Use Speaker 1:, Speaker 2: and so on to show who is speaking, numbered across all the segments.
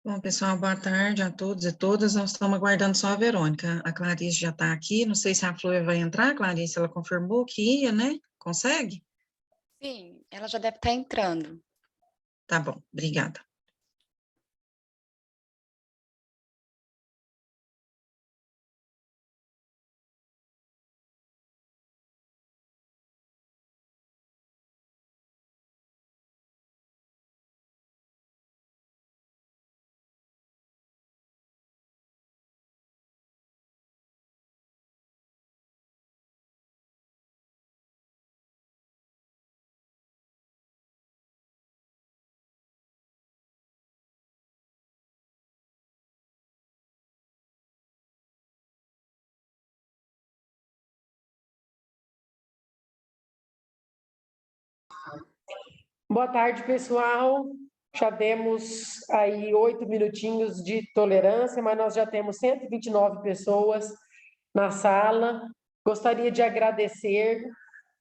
Speaker 1: Bom, pessoal, boa tarde a todos e todas. Nós estamos aguardando só a Verônica. A Clarice já está aqui. Não sei se a Flávia vai entrar. Clarice, ela confirmou que ia, né? Consegue?
Speaker 2: Sim, ela já deve estar entrando.
Speaker 1: Tá bom, obrigada.
Speaker 3: Boa tarde, pessoal. Já temos aí 8 minutinhos de tolerância, mas nós já temos 129 pessoas na sala. Gostaria de agradecer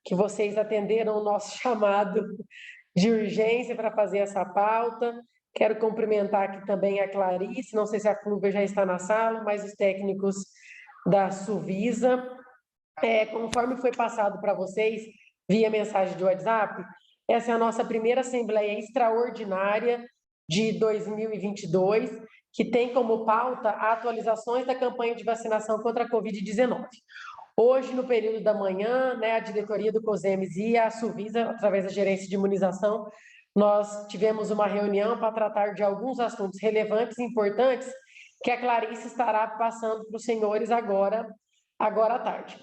Speaker 3: que vocês atenderam o nosso chamado de urgência para fazer essa pauta. Quero cumprimentar aqui também a Clarice, não sei se a Flúvia já está na sala, mas os técnicos da Suvisa. Conforme foi passado para vocês via mensagem de WhatsApp, essa é a nossa primeira Assembleia Extraordinária de 2022, que tem como pauta atualizações da campanha de vacinação contra a Covid-19. Hoje, no período da manhã, né, a diretoria do COSEMES e a Suvisa, através da gerência de imunização, nós tivemos uma reunião para tratar de alguns assuntos relevantes e importantes que a Clarice estará passando para os senhores agora à tarde.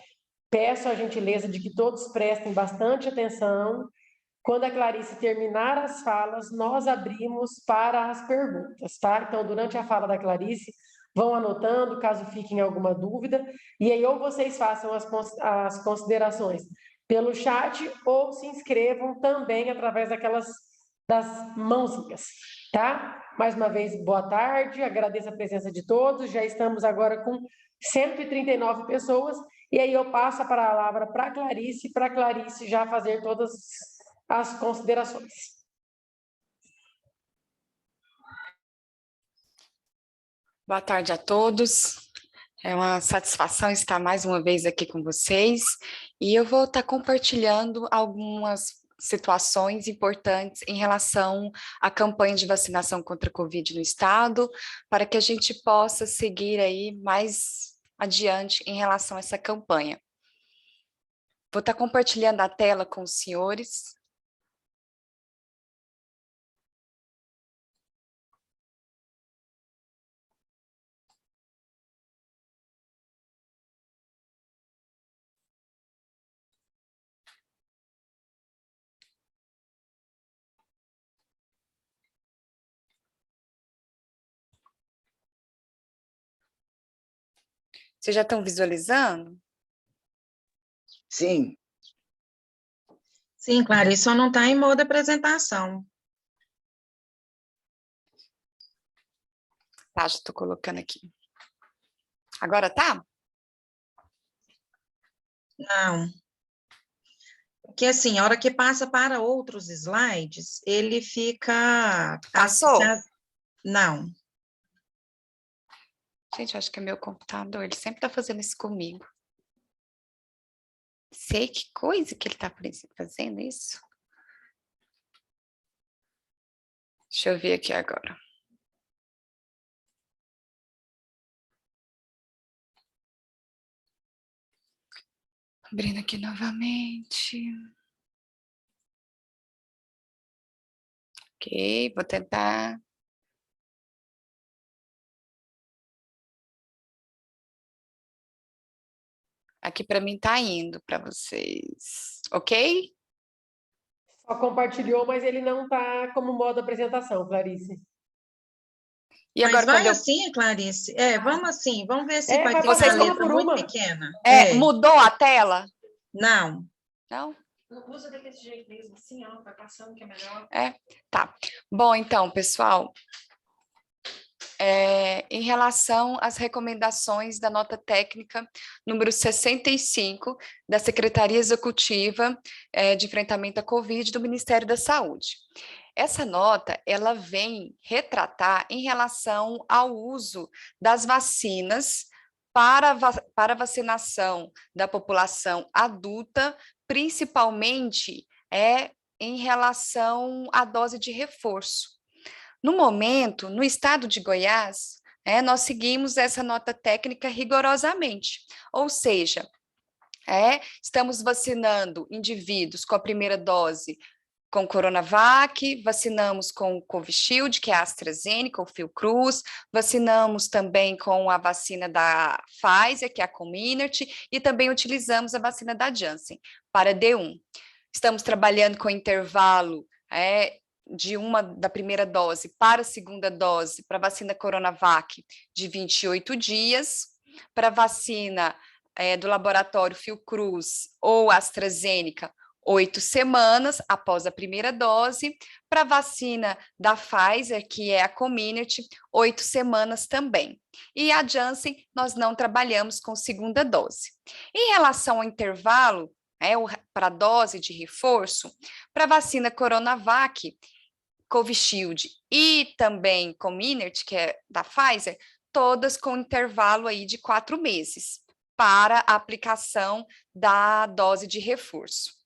Speaker 3: Peço a gentileza de que todos prestem bastante atenção. Quando a Clarice terminar as falas, nós abrimos para as perguntas, tá? Então, durante a fala da Clarice, vão anotando, caso fiquem alguma dúvida, e aí ou vocês façam as considerações pelo chat, ou se inscrevam também através das mãozinhas, tá? Mais uma vez, boa tarde, agradeço a presença de todos, já estamos agora com 139 pessoas, e aí eu passo a palavra para a Clarice já fazer todas as considerações.
Speaker 2: Boa tarde a todos. É uma satisfação estar mais uma vez aqui com vocês e eu vou estar compartilhando algumas situações importantes em relação à campanha de vacinação contra a Covid no estado, para que a gente possa seguir aí mais adiante em relação a essa campanha. Vou estar compartilhando a tela com os senhores. Vocês já estão visualizando?
Speaker 4: Sim.
Speaker 1: Sim, Clarice, só não está em modo apresentação.
Speaker 2: Tá, já estou colocando aqui. Agora tá?
Speaker 1: Não. Porque, assim, a hora que passa para outros slides, ele fica...
Speaker 2: Passou?
Speaker 1: Não.
Speaker 2: Gente, eu acho que é meu computador, ele sempre tá fazendo isso comigo. Sei que coisa que ele tá fazendo isso. Deixa eu ver aqui agora. Abrindo aqui novamente. Ok, vou tentar. Aqui para mim tá indo para vocês, ok?
Speaker 3: Só compartilhou, mas ele não está como modo apresentação, Clarice.
Speaker 2: E
Speaker 1: Mas
Speaker 2: agora
Speaker 1: vai
Speaker 2: quando eu...
Speaker 1: assim, Clarice. Vamos assim, vamos ver se vai
Speaker 3: vai
Speaker 1: ter
Speaker 3: passar
Speaker 1: uma
Speaker 3: uma
Speaker 1: letra
Speaker 3: por
Speaker 1: muito
Speaker 3: uma.
Speaker 1: pequena.
Speaker 2: Mudou a tela?
Speaker 1: Não.
Speaker 2: Não?
Speaker 5: Usa daquele jeito mesmo, assim, ó, vai passando que é melhor.
Speaker 2: Tá. Bom, então, pessoal, em relação às recomendações da nota técnica número 65 da Secretaria Executiva de Enfrentamento à Covid do Ministério da Saúde. Essa nota, ela vem retratar em relação ao uso das vacinas para vacinação da população adulta, principalmente em relação à dose de reforço. No momento, no estado de Goiás, nós seguimos essa nota técnica rigorosamente, ou seja, estamos vacinando indivíduos com a primeira dose com Coronavac, vacinamos com o Covishield, que é a AstraZeneca, o Fiocruz, vacinamos também com a vacina da Pfizer, que é a Comirnaty, e também utilizamos a vacina da Janssen, para D1. Estamos trabalhando com intervalo da primeira dose para a segunda dose, para a vacina Coronavac, de 28 dias, para a vacina do laboratório Fiocruz ou AstraZeneca, 8 semanas após a primeira dose, para a vacina da Pfizer, que é a Comirnaty, 8 semanas também. E a Janssen, nós não trabalhamos com segunda dose. Em relação ao intervalo, para a dose de reforço, para a vacina Coronavac, Covishield e também Comirnaty, que é da Pfizer, todas com intervalo aí de 4 meses para a aplicação da dose de reforço.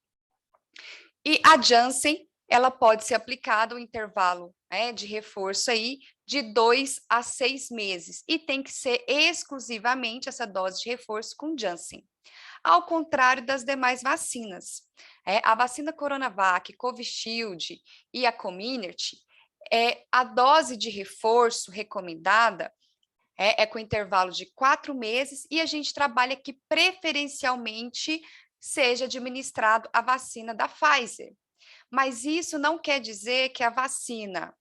Speaker 2: E a Janssen, ela pode ser aplicada o intervalo de reforço aí de 2 a 6 meses e tem que ser exclusivamente essa dose de reforço com Janssen. Ao contrário das demais vacinas. A vacina Coronavac, Covishield e a Comirnaty, a dose de reforço recomendada com intervalo de 4 meses e a gente trabalha que preferencialmente seja administrado a vacina da Pfizer. Mas isso não quer dizer que a vacina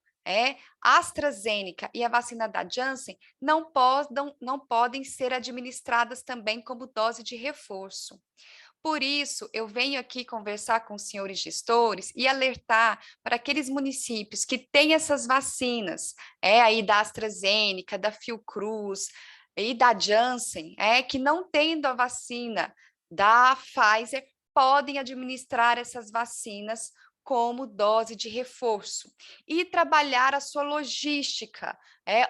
Speaker 2: AstraZeneca e a vacina da Janssen não podem ser administradas também como dose de reforço. Por isso, eu venho aqui conversar com os senhores gestores e alertar para aqueles municípios que têm essas vacinas, aí da AstraZeneca, da Fiocruz e da Janssen, que não tendo a vacina da Pfizer, podem administrar essas vacinas como dose de reforço e trabalhar a sua logística,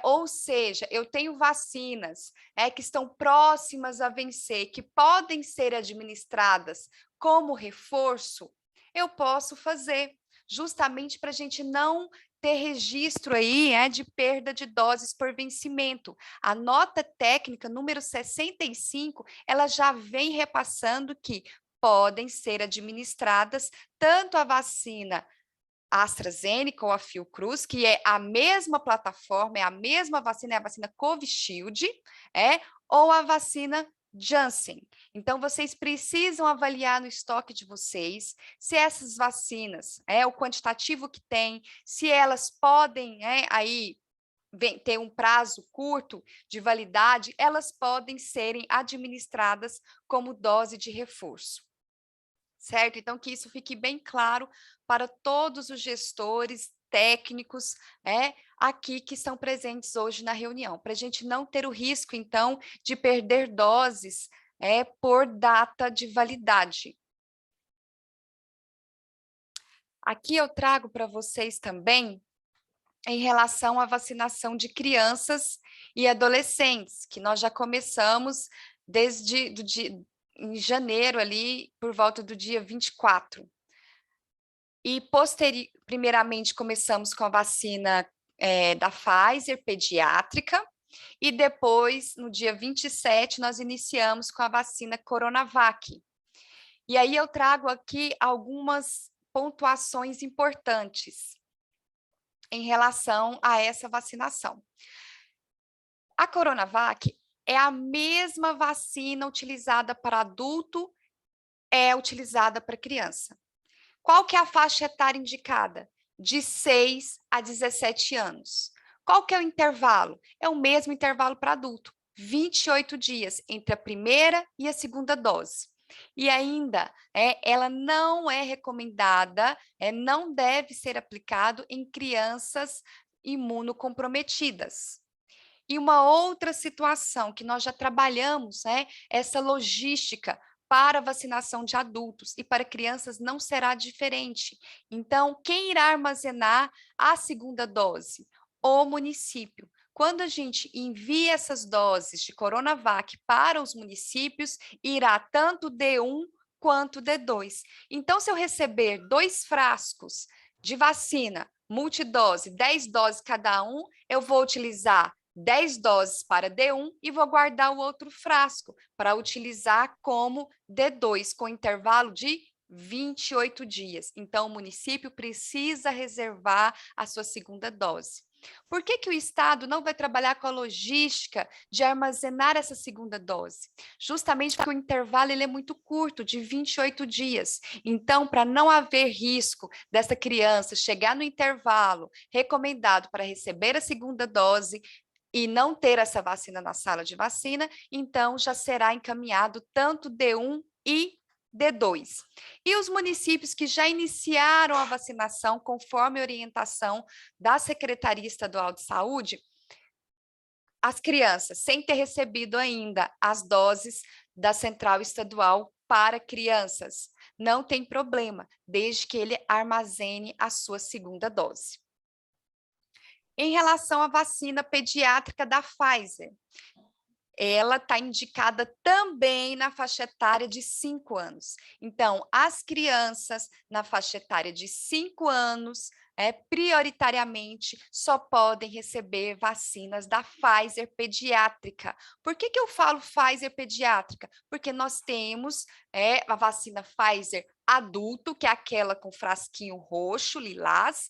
Speaker 2: ou seja, eu tenho vacinas que estão próximas a vencer, que podem ser administradas como reforço, eu posso fazer, justamente para a gente não ter registro aí de perda de doses por vencimento. A nota técnica número 65, ela já vem repassando que podem ser administradas tanto a vacina AstraZeneca ou a Fiocruz, que é a mesma plataforma, é a mesma vacina, é a vacina Covishield, ou a vacina Janssen. Então, vocês precisam avaliar no estoque de vocês se essas vacinas, o quantitativo que tem, se elas podem aí ter um prazo curto de validade, elas podem serem administradas como dose de reforço. Certo? Então, que isso fique bem claro para todos os gestores técnicos aqui que estão presentes hoje na reunião, para a gente não ter o risco, então, de perder doses por data de validade. Aqui eu trago para vocês também em relação à vacinação de crianças e adolescentes, que nós já começamos desde em janeiro, ali, por volta do dia 24. E, primeiramente, começamos com a vacina da Pfizer, pediátrica, e depois, no dia 27, nós iniciamos com a vacina Coronavac. E aí eu trago aqui algumas pontuações importantes em relação a essa vacinação. A Coronavac é a mesma vacina utilizada para adulto, utilizada para criança. Qual que é a faixa etária indicada? De 6 a 17 anos. Qual que é o intervalo? É o mesmo intervalo para adulto, 28 dias entre a primeira e a segunda dose. E ainda, ela não é recomendada, não deve ser aplicado em crianças imunocomprometidas. E uma outra situação que nós já trabalhamos, né, essa logística para vacinação de adultos e para crianças não será diferente. Então, quem irá armazenar a segunda dose? O município. Quando a gente envia essas doses de Coronavac para os municípios, irá tanto D1 quanto D2. Então, se eu receber 2 frascos de vacina multidose, 10 doses cada um, eu vou utilizar 10 doses para D1 e vou guardar o outro frasco para utilizar como D2, com intervalo de 28 dias. Então, o município precisa reservar a sua segunda dose. Por que que o Estado não vai trabalhar com a logística de armazenar essa segunda dose? Justamente porque o intervalo ele é muito curto, de 28 dias. Então, para não haver risco dessa criança chegar no intervalo recomendado para receber a segunda dose e não ter essa vacina na sala de vacina, então já será encaminhado tanto D1 e D2. E os municípios que já iniciaram a vacinação, conforme a orientação da Secretaria Estadual de Saúde, as crianças, sem ter recebido ainda as doses da Central Estadual para crianças, não tem problema, desde que ele armazene a sua segunda dose. Em relação à vacina pediátrica da Pfizer, ela está indicada também na faixa etária de 5 anos. Então, as crianças na faixa etária de 5 anos, prioritariamente, só podem receber vacinas da Pfizer pediátrica. Por que que eu falo Pfizer pediátrica? Porque nós temos a vacina Pfizer adulto, que é aquela com frasquinho roxo, lilás,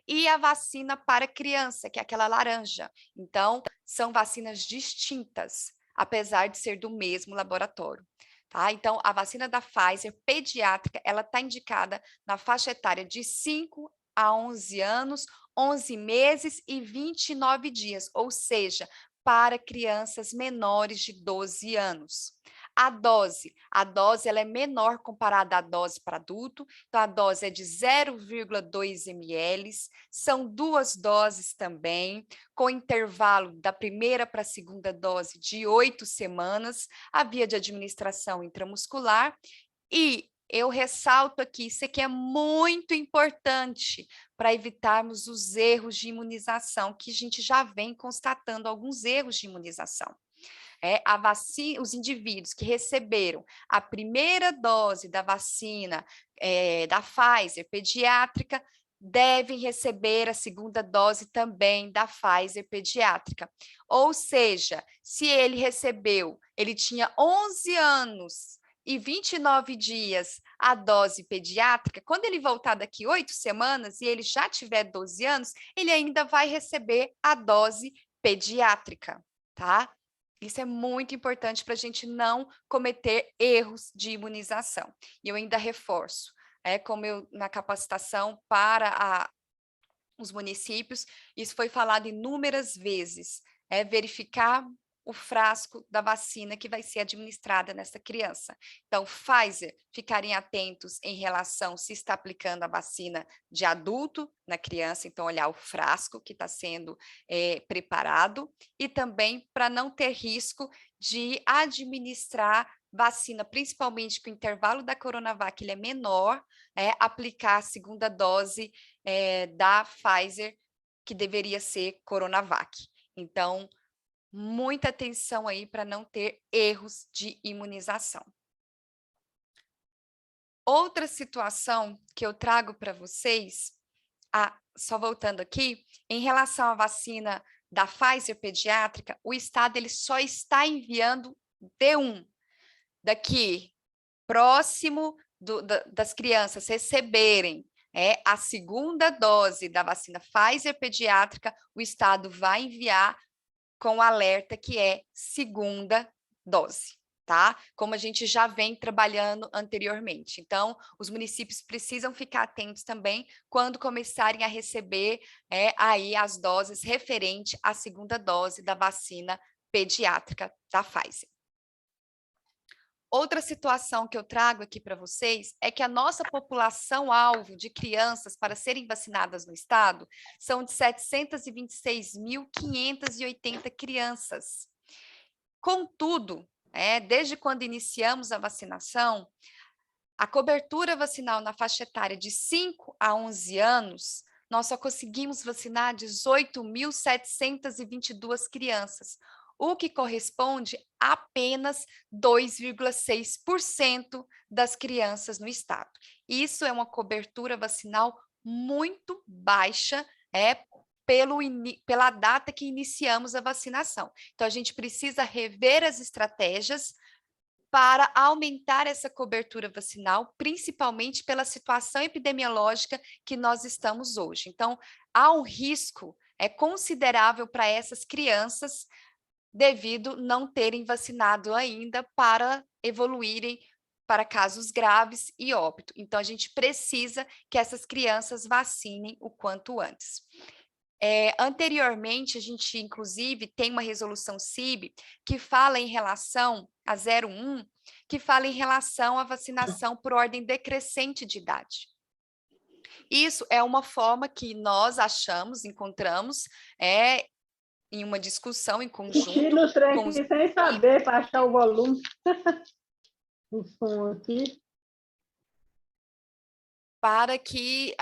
Speaker 2: e a vacina para criança, que é aquela laranja. Então, são vacinas distintas, apesar de ser do mesmo laboratório. Tá? Então, a vacina da Pfizer pediátrica, ela está indicada na faixa etária de 5 a 11 anos, 11 meses e 29 dias, ou seja, para crianças menores de 12 anos. A dose ela é menor comparada à dose para adulto, então a dose é de 0,2 ml, são 2 doses também, com intervalo da primeira para a segunda dose de 8 semanas, a via de administração intramuscular, e eu ressalto aqui, isso aqui é muito importante para evitarmos os erros de imunização, que a gente já vem constatando alguns erros de imunização. A vacina, os indivíduos que receberam a primeira dose da vacina da Pfizer pediátrica devem receber a segunda dose também da Pfizer pediátrica. Ou seja, se ele tinha 11 anos e 29 dias a dose pediátrica, quando ele voltar daqui 8 semanas e ele já tiver 12 anos, ele ainda vai receber a dose pediátrica, tá? Isso é muito importante para a gente não cometer erros de imunização. E eu ainda reforço, como na capacitação para os municípios, isso foi falado inúmeras vezes, verificar o frasco da vacina que vai ser administrada nessa criança. Então, Pfizer, ficarem atentos em relação se está aplicando a vacina de adulto na criança, então olhar o frasco que está sendo preparado, e também para não ter risco de administrar vacina, principalmente com o intervalo da Coronavac ele é menor, aplicar a segunda dose da Pfizer, que deveria ser Coronavac. Então, muita atenção aí para não ter erros de imunização. Outra situação que eu trago para vocês, só voltando aqui, em relação à vacina da Pfizer pediátrica, o Estado ele só está enviando D1. Daqui, próximo das crianças receberem a segunda dose da vacina Pfizer pediátrica, o Estado vai enviar com alerta que é segunda dose, tá? Como a gente já vem trabalhando anteriormente. Então, os municípios precisam ficar atentos também quando começarem a receber aí as doses referente à segunda dose da vacina pediátrica da Pfizer. Outra situação que eu trago aqui para vocês é que a nossa população-alvo de crianças para serem vacinadas no estado são de 726.580 crianças. Contudo, desde quando iniciamos a vacinação, a cobertura vacinal na faixa etária de 5 a 11 anos, nós só conseguimos vacinar 18.722 crianças, o que corresponde a apenas 2,6% das crianças no estado. Isso é uma cobertura vacinal muito baixa, pela data que iniciamos a vacinação. Então, a gente precisa rever as estratégias para aumentar essa cobertura vacinal, principalmente pela situação epidemiológica que nós estamos hoje. Então, há um risco considerável para essas crianças devido não terem vacinado ainda para evoluírem para casos graves e óbito. Então, a gente precisa que essas crianças vacinem o quanto antes. Anteriormente, a gente, inclusive, tem uma resolução CIB que fala em relação a 01, que fala em relação à vacinação por ordem decrescente de idade. Isso é uma forma que nós encontramos, em uma discussão em conjunto.
Speaker 4: Assistindo os trem aqui sem saber, para achar o volume. O som aqui.
Speaker 2: Para que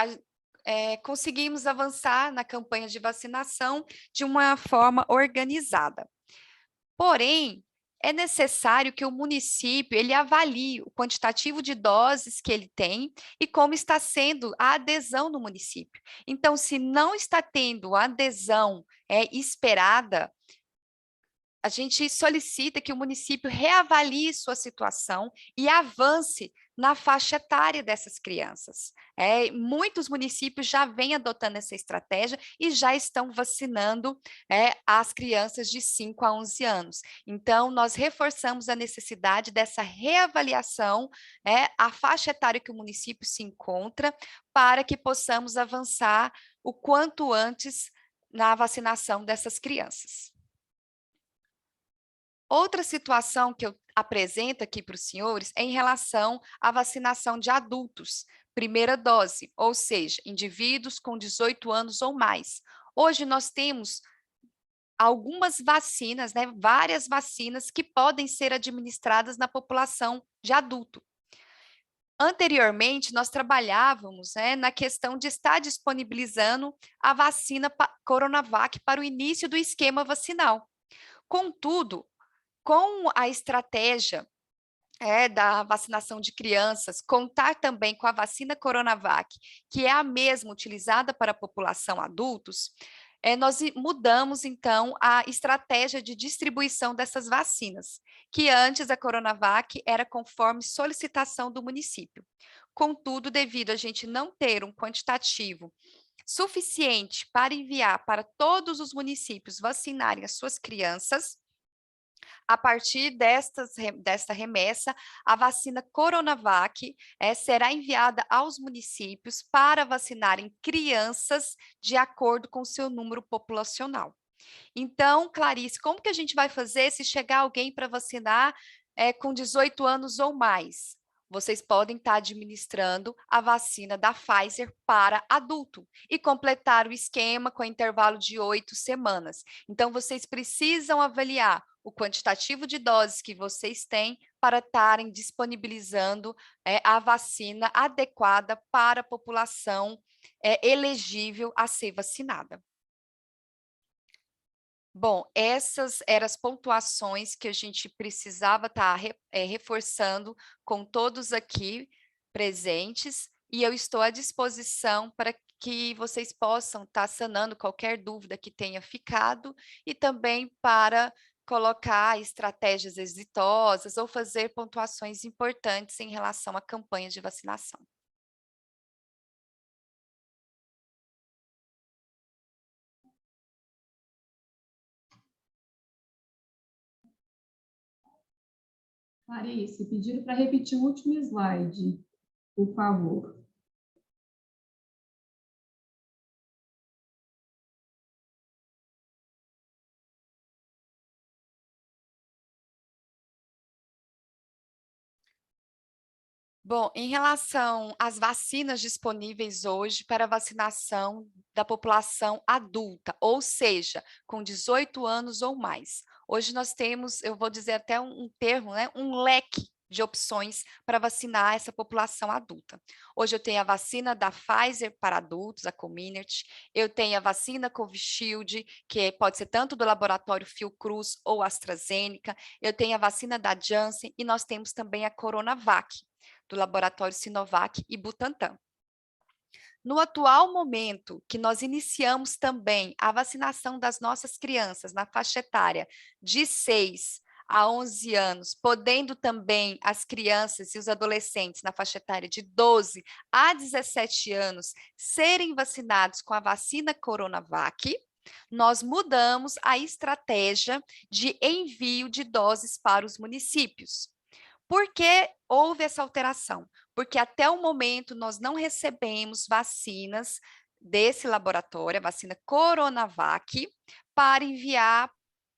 Speaker 2: conseguimos avançar na campanha de vacinação de uma forma organizada. Porém, é necessário que o município ele avalie o quantitativo de doses que ele tem e como está sendo a adesão no município. Então, se não está tendo a adesão esperada, a gente solicita que o município reavalie sua situação e avance na faixa etária dessas crianças. Muitos municípios já vêm adotando essa estratégia e já estão vacinando as crianças de 5 a 11 anos. Então, nós reforçamos a necessidade dessa reavaliação, a faixa etária que o município se encontra, para que possamos avançar o quanto antes na vacinação dessas crianças. Outra situação que eu apresento aqui para os senhores é em relação à vacinação de adultos, primeira dose, ou seja, indivíduos com 18 anos ou mais. Hoje nós temos algumas vacinas, várias vacinas que podem ser administradas na população de adulto. Anteriormente, nós trabalhávamos na questão de estar disponibilizando a vacina Coronavac para o início do esquema vacinal. Contudo, com a estratégia da vacinação de crianças, contar também com a vacina Coronavac, que é a mesma utilizada para a população adultos, nós mudamos, então, a estratégia de distribuição dessas vacinas, que antes a Coronavac era conforme solicitação do município. Contudo, devido a gente não ter um quantitativo suficiente para enviar para todos os municípios vacinarem as suas crianças, a partir desta remessa, a vacina Coronavac será enviada aos municípios para vacinarem crianças de acordo com o seu número populacional. Então, Clarice, como que a gente vai fazer se chegar alguém para vacinar com 18 anos ou mais? Vocês podem estar administrando a vacina da Pfizer para adulto e completar o esquema com intervalo de 8 semanas. Então, vocês precisam avaliar o quantitativo de doses que vocês têm para estarem disponibilizando a vacina adequada para a população elegível a ser vacinada. Bom, essas eram as pontuações que a gente precisava estar reforçando com todos aqui presentes, e eu estou à disposição para que vocês possam estar sanando qualquer dúvida que tenha ficado e também para colocar estratégias exitosas ou fazer pontuações importantes em relação à campanha de vacinação.
Speaker 6: Clarice, pediram para repetir o último slide, por favor.
Speaker 2: Bom, em relação às vacinas disponíveis hoje para vacinação da população adulta, ou seja, com 18 anos ou mais. Hoje nós temos, eu vou dizer até um termo, né, um leque de opções para vacinar essa população adulta. Hoje eu tenho a vacina da Pfizer para adultos, a Comirnaty, eu tenho a vacina Covishield, que pode ser tanto do laboratório Fiocruz ou AstraZeneca, eu tenho a vacina da Janssen e nós temos também a Coronavac, do laboratório Sinovac e Butantan. No atual momento, que nós iniciamos também a vacinação das nossas crianças na faixa etária de 6 a 11 anos, podendo também as crianças e os adolescentes na faixa etária de 12 a 17 anos serem vacinados com a vacina Coronavac, nós mudamos a estratégia de envio de doses para os municípios. Por que houve essa alteração? Porque até o momento nós não recebemos vacinas desse laboratório, a vacina Coronavac, para enviar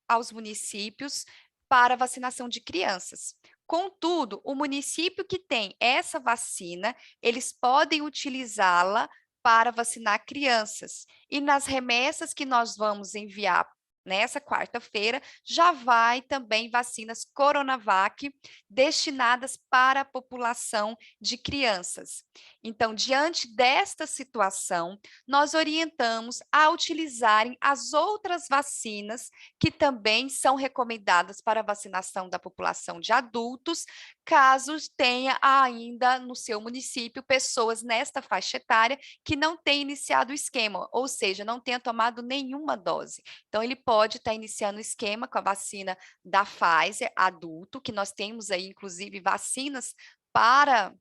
Speaker 2: aos municípios para vacinação de crianças. Contudo, o município que tem essa vacina, eles podem utilizá-la para vacinar crianças. E nas remessas que nós vamos enviar nessa quarta-feira, já vai também vacinas Coronavac destinadas para a população de crianças. Então, diante desta situação, nós orientamos a utilizarem as outras vacinas que também são recomendadas para a vacinação da população de adultos, caso tenha ainda no seu município pessoas nesta faixa etária que não tenham iniciado o esquema, ou seja, não tenha tomado nenhuma dose. Então, ele pode estar iniciando o esquema com a vacina da Pfizer, adulto, que nós temos aí, inclusive, vacinas para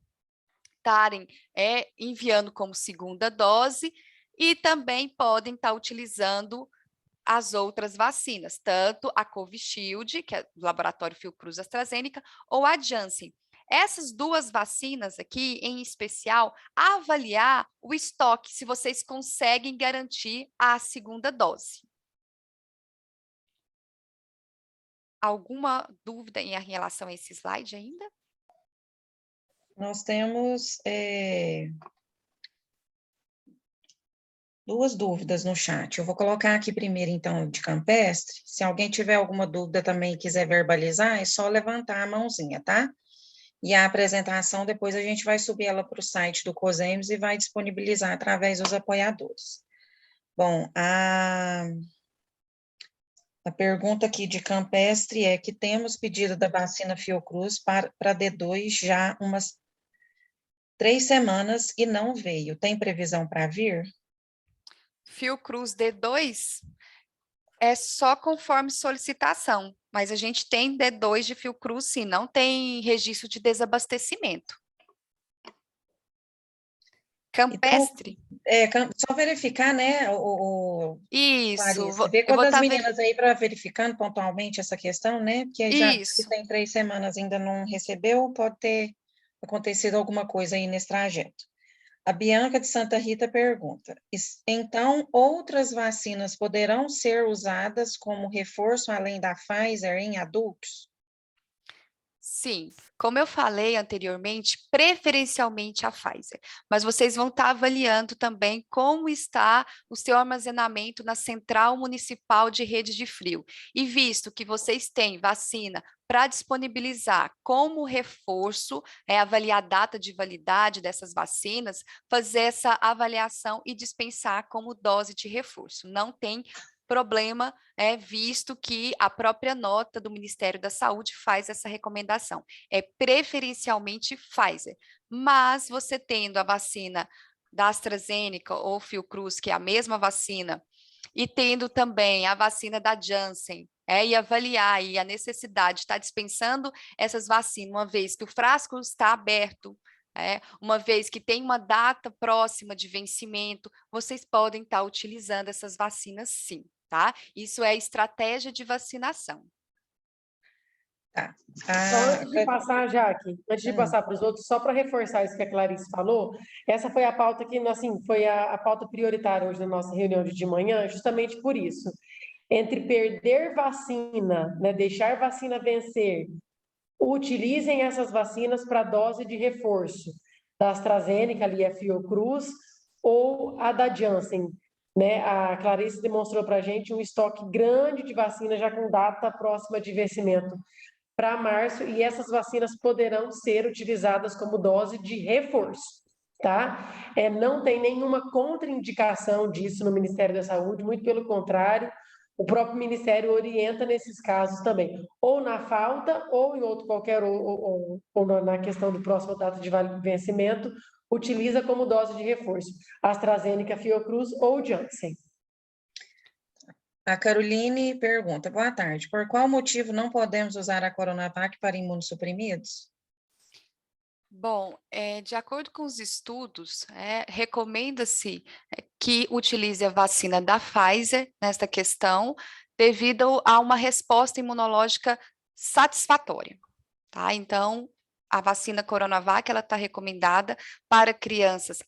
Speaker 2: estarem enviando como segunda dose, e também podem estar utilizando as outras vacinas, tanto a Covishield, que é do laboratório Fiocruz AstraZeneca, ou a Janssen. Essas duas vacinas aqui, em especial, avaliar o estoque, se vocês conseguem garantir a segunda dose. Alguma dúvida em relação a esse slide ainda?
Speaker 1: Nós temos duas dúvidas no chat. Eu vou colocar aqui primeiro, então, de Campestre. Se alguém tiver alguma dúvida também e quiser verbalizar, é só levantar a mãozinha, tá? E a apresentação, depois a gente vai subir ela para o site do COSEMS e vai disponibilizar através dos apoiadores. Bom, a pergunta aqui de Campestre é que temos pedido da vacina Fiocruz para D2 já umas 3 semanas e não veio. Tem previsão para vir?
Speaker 2: Fiocruz D2 é só conforme solicitação, mas a gente tem D2 de Fiocruz, sim, não tem registro de desabastecimento. Campestre?
Speaker 1: Então, só verificar, né,
Speaker 2: Isso,
Speaker 1: Clarice, vê
Speaker 2: eu vou
Speaker 1: quantas
Speaker 2: estar
Speaker 1: meninas aí para verificando pontualmente essa questão, né, porque aí já se
Speaker 2: Isso.
Speaker 1: tem 3 semanas ainda não recebeu, pode ter acontecido alguma coisa aí nesse trajeto. A Bianca de Santa Rita pergunta, então outras vacinas poderão ser usadas como reforço além da Pfizer em adultos?
Speaker 2: Sim, como eu falei anteriormente, preferencialmente a Pfizer, mas vocês vão estar avaliando também como está o seu armazenamento na Central Municipal de Rede de Frio. E visto que vocês têm vacina para disponibilizar como reforço, avaliar a data de validade dessas vacinas, fazer essa avaliação e dispensar como dose de reforço. Não tem problema, visto que a própria nota do Ministério da Saúde faz essa recomendação. É preferencialmente Pfizer, mas você tendo a vacina da AstraZeneca ou Fiocruz, que é a mesma vacina, e tendo também a vacina da Janssen, e avaliar aí a necessidade de estar dispensando essas vacinas, uma vez que o frasco está aberto, uma vez que tem uma data próxima de vencimento, vocês podem estar utilizando essas vacinas sim, tá? Isso é estratégia de vacinação.
Speaker 1: Tá.
Speaker 3: Só antes de passar, Jaque, antes de passar para os outros, só para reforçar isso que a Clarice falou, essa foi a pauta que, assim, foi a pauta prioritária hoje na nossa reunião de manhã, justamente por isso. Entre perder vacina, né, deixar vacina vencer utilizem essas vacinas para dose de reforço da AstraZeneca, ali a Fiocruz, ou a da Janssen, né? A Clarice demonstrou para a gente um estoque grande de vacina já com data próxima de vencimento para março, e essas vacinas poderão ser utilizadas como dose de reforço, tá? Não tem nenhuma contraindicação disso no Ministério da Saúde, muito pelo contrário, o próprio Ministério orienta nesses casos também, ou na falta, ou em outro qualquer, ou na questão do próximo data de vencimento, utiliza como dose de reforço AstraZeneca, Fiocruz ou Janssen.
Speaker 1: A Caroline pergunta, boa tarde, por qual motivo não podemos usar a Coronavac para imunossuprimidos?
Speaker 2: Bom, de acordo com os estudos, recomenda-se que utilize a vacina da Pfizer nesta questão, devido a uma resposta imunológica satisfatória, tá? Então, a vacina Coronavac, ela está recomendada para crianças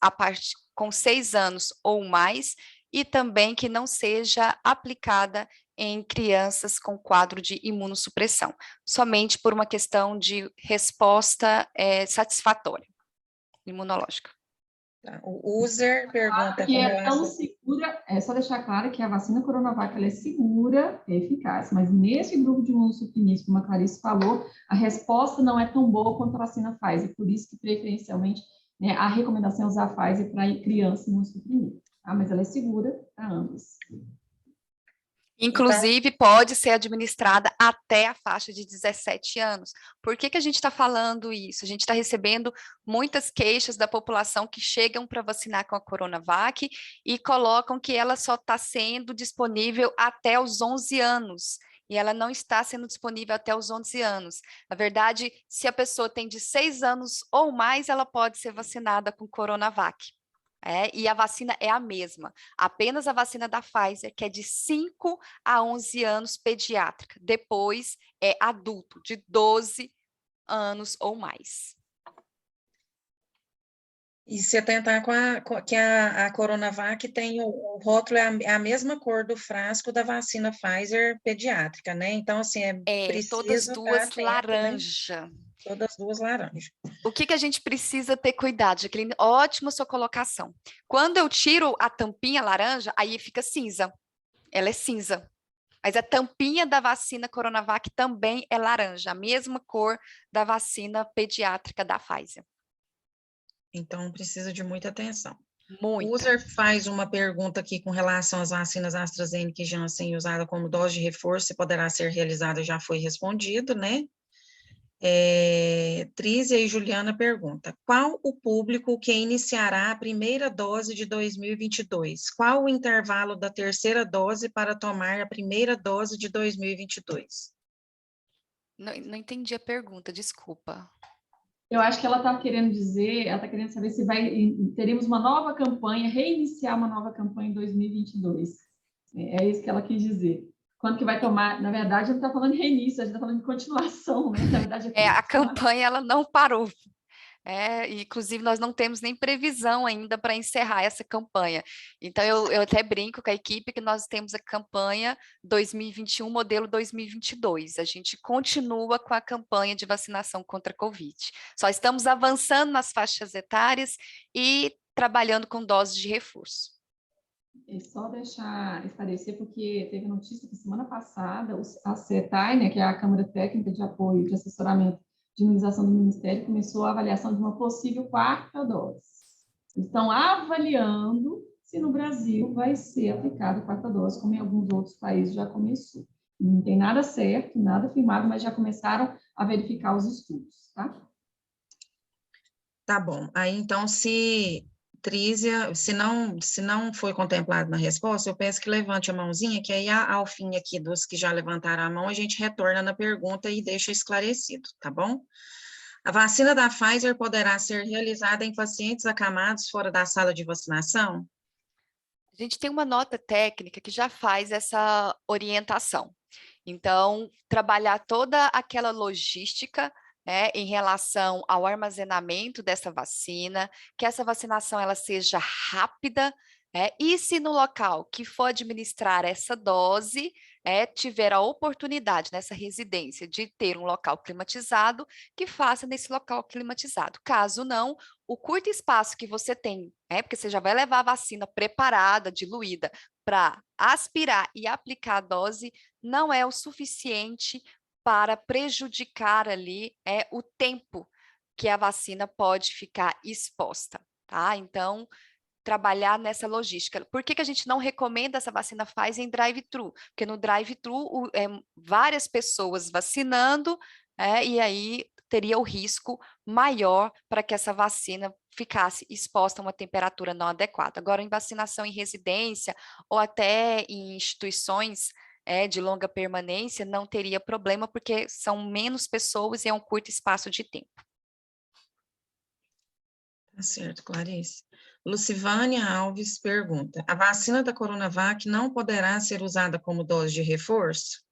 Speaker 2: com 6 anos ou mais, e também que não seja aplicada em crianças com quadro de imunossupressão, somente por uma questão de resposta satisfatória imunológica.
Speaker 1: Tá, o user pergunta
Speaker 6: Que
Speaker 1: com
Speaker 6: é tão
Speaker 1: relação...
Speaker 6: segura, é só deixar claro que a vacina Coronavac ela é segura, é eficaz, mas nesse grupo de imunossuprimidos, como a Clarice falou, a resposta não é tão boa quanto a vacina Pfizer, por isso que preferencialmente, né, a recomendação é usar a Pfizer para criança imunossuprimida, tá? Mas ela é segura para ambos.
Speaker 2: Inclusive, pode ser administrada até a faixa de 17 anos. Por que a gente está falando isso? A gente está recebendo muitas queixas da população que chegam para vacinar com a Coronavac e colocam que ela só está sendo disponível até os 11 anos. E ela não está sendo disponível até os 11 anos. Na verdade, se a pessoa tem de 6 anos ou mais, ela pode ser vacinada com Coronavac. E a vacina é a mesma, apenas a vacina da Pfizer, que é de 5 a 11 anos pediátrica, depois é adulto, de 12 anos ou mais.
Speaker 1: E se atentar que a Coronavac tem o rótulo, é a mesma cor do frasco da vacina Pfizer pediátrica, né? Então, assim,
Speaker 2: todas
Speaker 1: preciso
Speaker 2: duas
Speaker 1: estar atento,
Speaker 2: laranja.
Speaker 1: né? Todas duas laranjas.
Speaker 2: O que a gente precisa ter cuidado, Jacqueline? Ótima sua colocação. Quando eu tiro a tampinha laranja, aí fica cinza. Ela é cinza. Mas a tampinha da vacina Coronavac também é laranja, a mesma cor da vacina pediátrica da Pfizer.
Speaker 1: Então, precisa de muita atenção.
Speaker 2: Muito.
Speaker 1: O user faz uma pergunta aqui com relação às vacinas AstraZeneca e Janssen usada como dose de reforço, se poderá ser realizada, já foi respondido, né? Trízia e Juliana pergunta, qual o público que iniciará a primeira dose de 2022? Qual o intervalo da terceira dose para tomar a primeira dose de 2022?
Speaker 2: Não entendi a pergunta, desculpa.
Speaker 6: Eu acho que ela está querendo dizer, ela está querendo saber se teremos uma nova campanha, reiniciar uma nova campanha em 2022. É isso que ela quis dizer. Quando que vai tomar? Na verdade, a gente está falando de reinício, a gente está falando de continuação, né? Na verdade,
Speaker 2: a campanha ela não parou. Inclusive, nós não temos nem previsão ainda para encerrar essa campanha. Então, eu até brinco com a equipe que nós temos a campanha 2021, modelo 2022. A gente continua com a campanha de vacinação contra a Covid. Só estamos avançando nas faixas etárias e trabalhando com doses de reforço.
Speaker 6: É só deixar esclarecer, porque teve notícia que semana passada a CETAI, né, que é a Câmara Técnica de Apoio de Assessoramento de Imunização do Ministério, começou a avaliação de uma possível 4ª dose. Estão avaliando se no Brasil vai ser aplicada a 4ª dose, como em alguns outros países já começou. Não tem nada certo, nada firmado, mas já começaram a verificar os estudos, tá?
Speaker 1: Tá bom. Aí, então, Trízia, se não foi contemplado na resposta, eu peço que levante a mãozinha, que aí, ao fim aqui dos que já levantaram a mão, a gente retorna na pergunta e deixa esclarecido, tá bom? A vacina da Pfizer poderá ser realizada em pacientes acamados fora da sala de vacinação?
Speaker 2: A gente tem uma nota técnica que já faz essa orientação. Então, trabalhar toda aquela logística, né, em relação ao armazenamento dessa vacina, que essa vacinação ela seja rápida, e se no local que for administrar essa dose, tiver a oportunidade nessa residência de ter um local climatizado, que faça nesse local climatizado. Caso não, o curto espaço que você tem, porque você já vai levar a vacina preparada, diluída, para aspirar e aplicar a dose, não é o suficiente para prejudicar ali o tempo que a vacina pode ficar exposta, tá? Então, trabalhar nessa logística. Por que a gente não recomenda essa vacina Pfizer em drive-thru? Porque no drive-thru, várias pessoas vacinando, e aí teria o risco maior para que essa vacina ficasse exposta a uma temperatura não adequada. Agora, em vacinação em residência ou até em instituições de longa permanência, não teria problema, porque são menos pessoas e é um curto espaço de tempo.
Speaker 1: Tá certo, Clarice. Lucivânia Alves pergunta: a vacina da Coronavac não poderá ser usada como dose de reforço?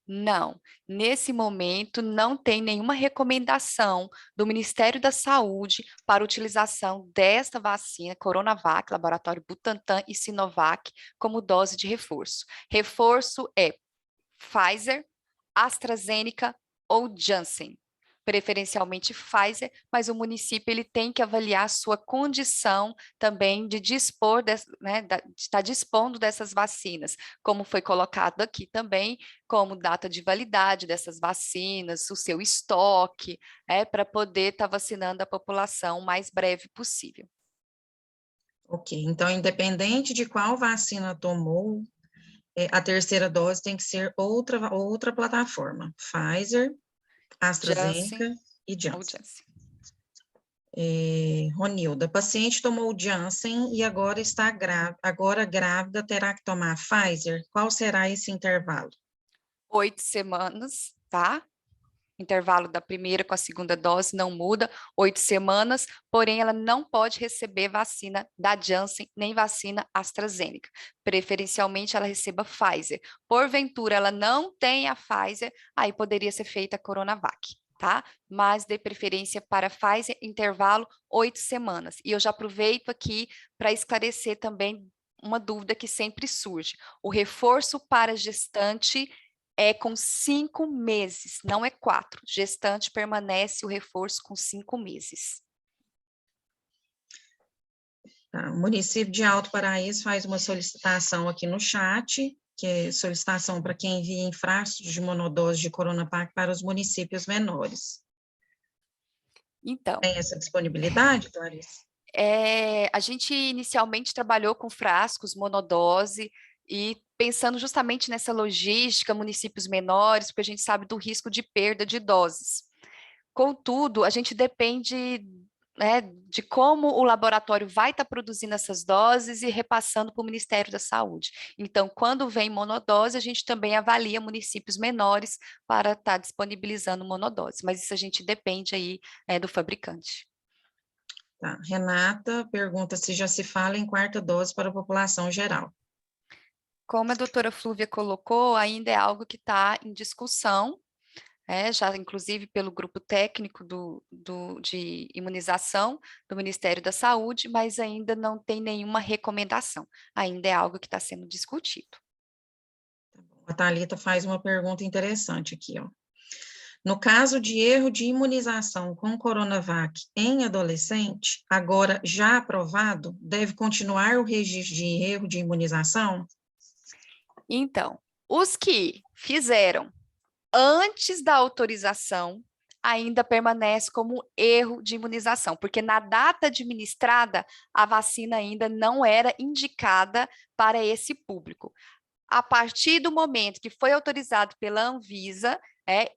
Speaker 2: Não, nesse momento não tem nenhuma recomendação do Ministério da Saúde para utilização desta vacina Coronavac, laboratório Butantan e Sinovac, como dose de reforço. Reforço é Pfizer, AstraZeneca ou Janssen. Preferencialmente Pfizer, mas o município ele tem que avaliar a sua condição também de dispor, de estar dispondo dessas vacinas, como foi colocado aqui também, como data de validade dessas vacinas, o seu estoque, para poder estar vacinando a população o mais breve possível.
Speaker 1: Ok, então, independente de qual vacina tomou, a terceira dose tem que ser outra plataforma, Pfizer, AstraZeneca
Speaker 2: Janssen
Speaker 1: e
Speaker 2: ou
Speaker 1: Janssen.
Speaker 2: Janssen.
Speaker 1: Ronilda, paciente tomou o Janssen e agora está grávida, terá que tomar Pfizer. Qual será esse intervalo?
Speaker 2: 8 semanas, tá? Intervalo da primeira com a segunda dose não muda, 8 semanas, porém ela não pode receber vacina da Janssen nem vacina AstraZeneca. Preferencialmente ela receba Pfizer. Porventura ela não tem a Pfizer, aí poderia ser feita a Coronavac, tá? Mas de preferência para Pfizer, intervalo 8 semanas. E eu já aproveito aqui para esclarecer também uma dúvida que sempre surge. O reforço para gestante é com 5 meses, não é 4. Gestante permanece o reforço com 5 meses.
Speaker 1: Tá, o município de Alto Paraíso faz uma solicitação aqui no chat, que é solicitação para quem envia frascos de monodose de Coronavac para os municípios menores.
Speaker 2: Então,
Speaker 1: Tem essa disponibilidade, Clarice?
Speaker 2: a gente inicialmente trabalhou com frascos, monodose, e pensando justamente nessa logística, municípios menores, porque a gente sabe do risco de perda de doses. Contudo, a gente depende de como o laboratório vai estar produzindo essas doses e repassando para o Ministério da Saúde. Então, quando vem monodose, a gente também avalia municípios menores para estar disponibilizando monodose, mas isso a gente depende aí do fabricante.
Speaker 1: Tá. Renata pergunta se já se fala em quarta dose para a população geral.
Speaker 2: Como a doutora Flúvia colocou, ainda é algo que está em discussão, já inclusive pelo grupo técnico de imunização do Ministério da Saúde, mas ainda não tem nenhuma recomendação, ainda é algo que está sendo discutido.
Speaker 1: A Thalita faz uma pergunta interessante aqui, ó. No caso de erro de imunização com Coronavac em adolescente, agora já aprovado, deve continuar o registro de erro de imunização?
Speaker 2: Então, os que fizeram antes da autorização ainda permanece como erro de imunização, porque na data administrada a vacina ainda não era indicada para esse público. A partir do momento que foi autorizado pela Anvisa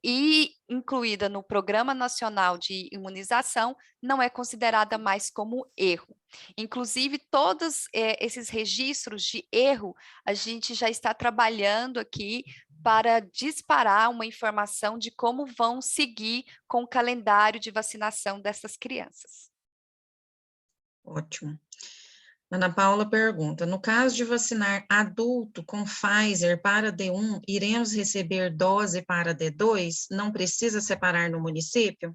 Speaker 2: e incluída no Programa Nacional de Imunização, não é considerada mais como erro. Inclusive, todos esses registros de erro, a gente já está trabalhando aqui para disparar uma informação de como vão seguir com o calendário de vacinação dessas crianças.
Speaker 1: Ótimo. Ana Paula pergunta, no caso de vacinar adulto com Pfizer para D1, iremos receber dose para D2? Não precisa separar no município?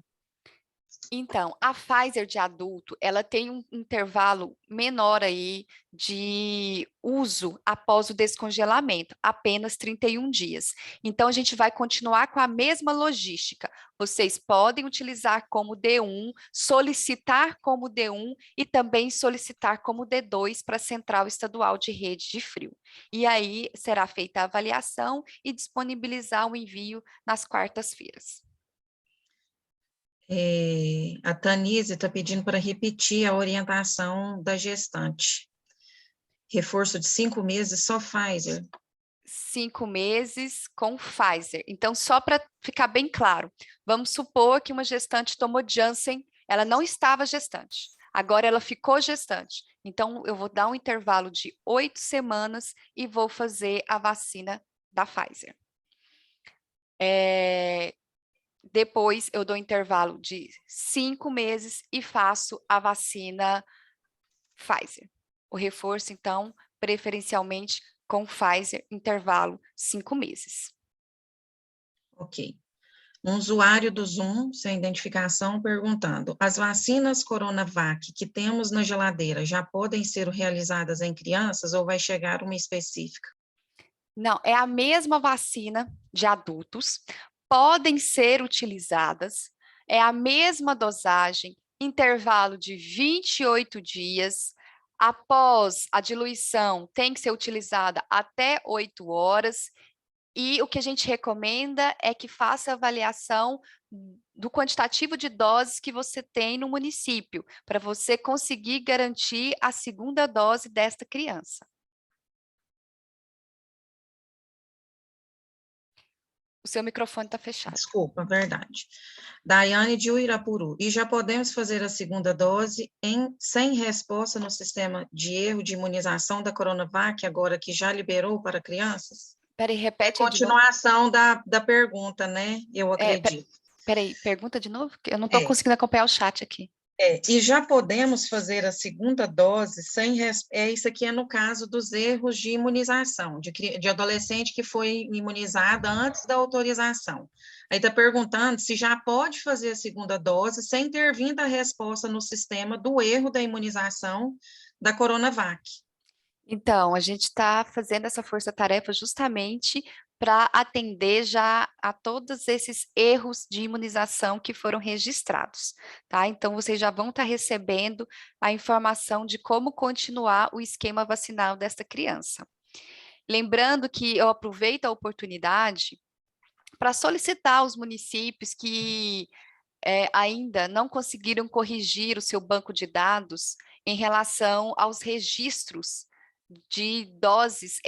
Speaker 2: Então, a Pfizer de adulto, ela tem um intervalo menor aí de uso após o descongelamento, apenas 31 dias. Então, a gente vai continuar com a mesma logística. Vocês podem utilizar como D1, solicitar como D1 e também solicitar como D2 para a Central Estadual de Rede de Frio. E aí será feita a avaliação e disponibilizar o envio nas quartas-feiras.
Speaker 1: A Tanise está pedindo para repetir a orientação da gestante. Reforço de 5 meses, só Pfizer.
Speaker 2: 5 meses com Pfizer. Então, só para ficar bem claro, vamos supor que uma gestante tomou Janssen, ela não estava gestante, agora ela ficou gestante. Então, eu vou dar um intervalo de 8 semanas e vou fazer a vacina da Pfizer. Depois, eu dou intervalo de 5 meses e faço a vacina Pfizer. O reforço, então, preferencialmente com Pfizer, intervalo 5 meses.
Speaker 1: Ok. Um usuário do Zoom, sem identificação, perguntando: as vacinas Coronavac que temos na geladeira já podem ser realizadas em crianças ou vai chegar uma específica?
Speaker 2: Não, é a mesma vacina de adultos, podem ser utilizadas, é a mesma dosagem, intervalo de 28 dias, após a diluição tem que ser utilizada até 8 horas, e o que a gente recomenda é que faça avaliação do quantitativo de doses que você tem no município, para você conseguir garantir a segunda dose desta criança. O seu microfone está fechado.
Speaker 1: Desculpa, verdade. Daiane de Uirapuru. E já podemos fazer a segunda dose sem resposta no sistema de erro de imunização da Coronavac, agora que já liberou para crianças?
Speaker 2: Peraí, repete aí de novo.
Speaker 1: Continuação da pergunta, né? Eu acredito.
Speaker 2: Peraí, pergunta de novo? Eu não estou conseguindo acompanhar o chat aqui.
Speaker 1: E já podemos fazer a segunda dose sem... isso aqui é no caso dos erros de imunização, de adolescente que foi imunizada antes da autorização. Aí está perguntando se já pode fazer a segunda dose sem ter vindo a resposta no sistema do erro da imunização da Coronavac.
Speaker 2: Então, a gente está fazendo essa força-tarefa justamente para atender já a todos esses erros de imunização que foram registrados, tá? Então, vocês já vão estar recebendo a informação de como continuar o esquema vacinal desta criança. Lembrando que eu aproveito a oportunidade para solicitar aos municípios que ainda não conseguiram corrigir o seu banco de dados em relação aos registros de doses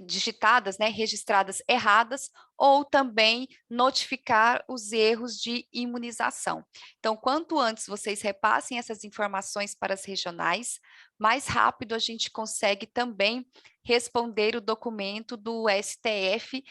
Speaker 2: digitadas, né, registradas erradas, ou também notificar os erros de imunização. Então, quanto antes vocês repassem essas informações para as regionais, mais rápido a gente consegue também responder o documento do STF,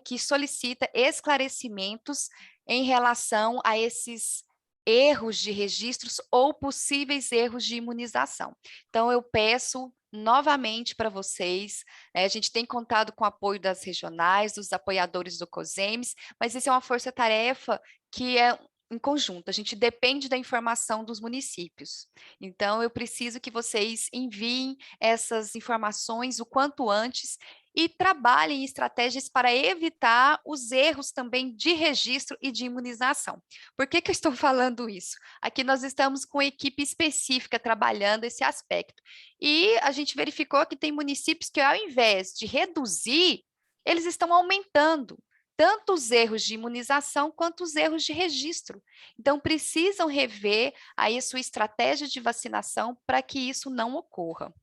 Speaker 2: que solicita esclarecimentos em relação a esses erros de registros ou possíveis erros de imunização. Então, eu peço novamente para vocês, a gente tem contado com o apoio das regionais, dos apoiadores do COSEMES, mas isso é uma força-tarefa que é em conjunto, a gente depende da informação dos municípios. Então, eu preciso que vocês enviem essas informações o quanto antes e trabalhem em estratégias para evitar os erros também de registro e de imunização. Por que eu estou falando isso? Aqui nós estamos com equipe específica trabalhando esse aspecto. E a gente verificou que tem municípios que, ao invés de reduzir, eles estão aumentando tanto os erros de imunização quanto os erros de registro. Então, precisam rever aí a sua estratégia de vacinação para que isso não ocorra.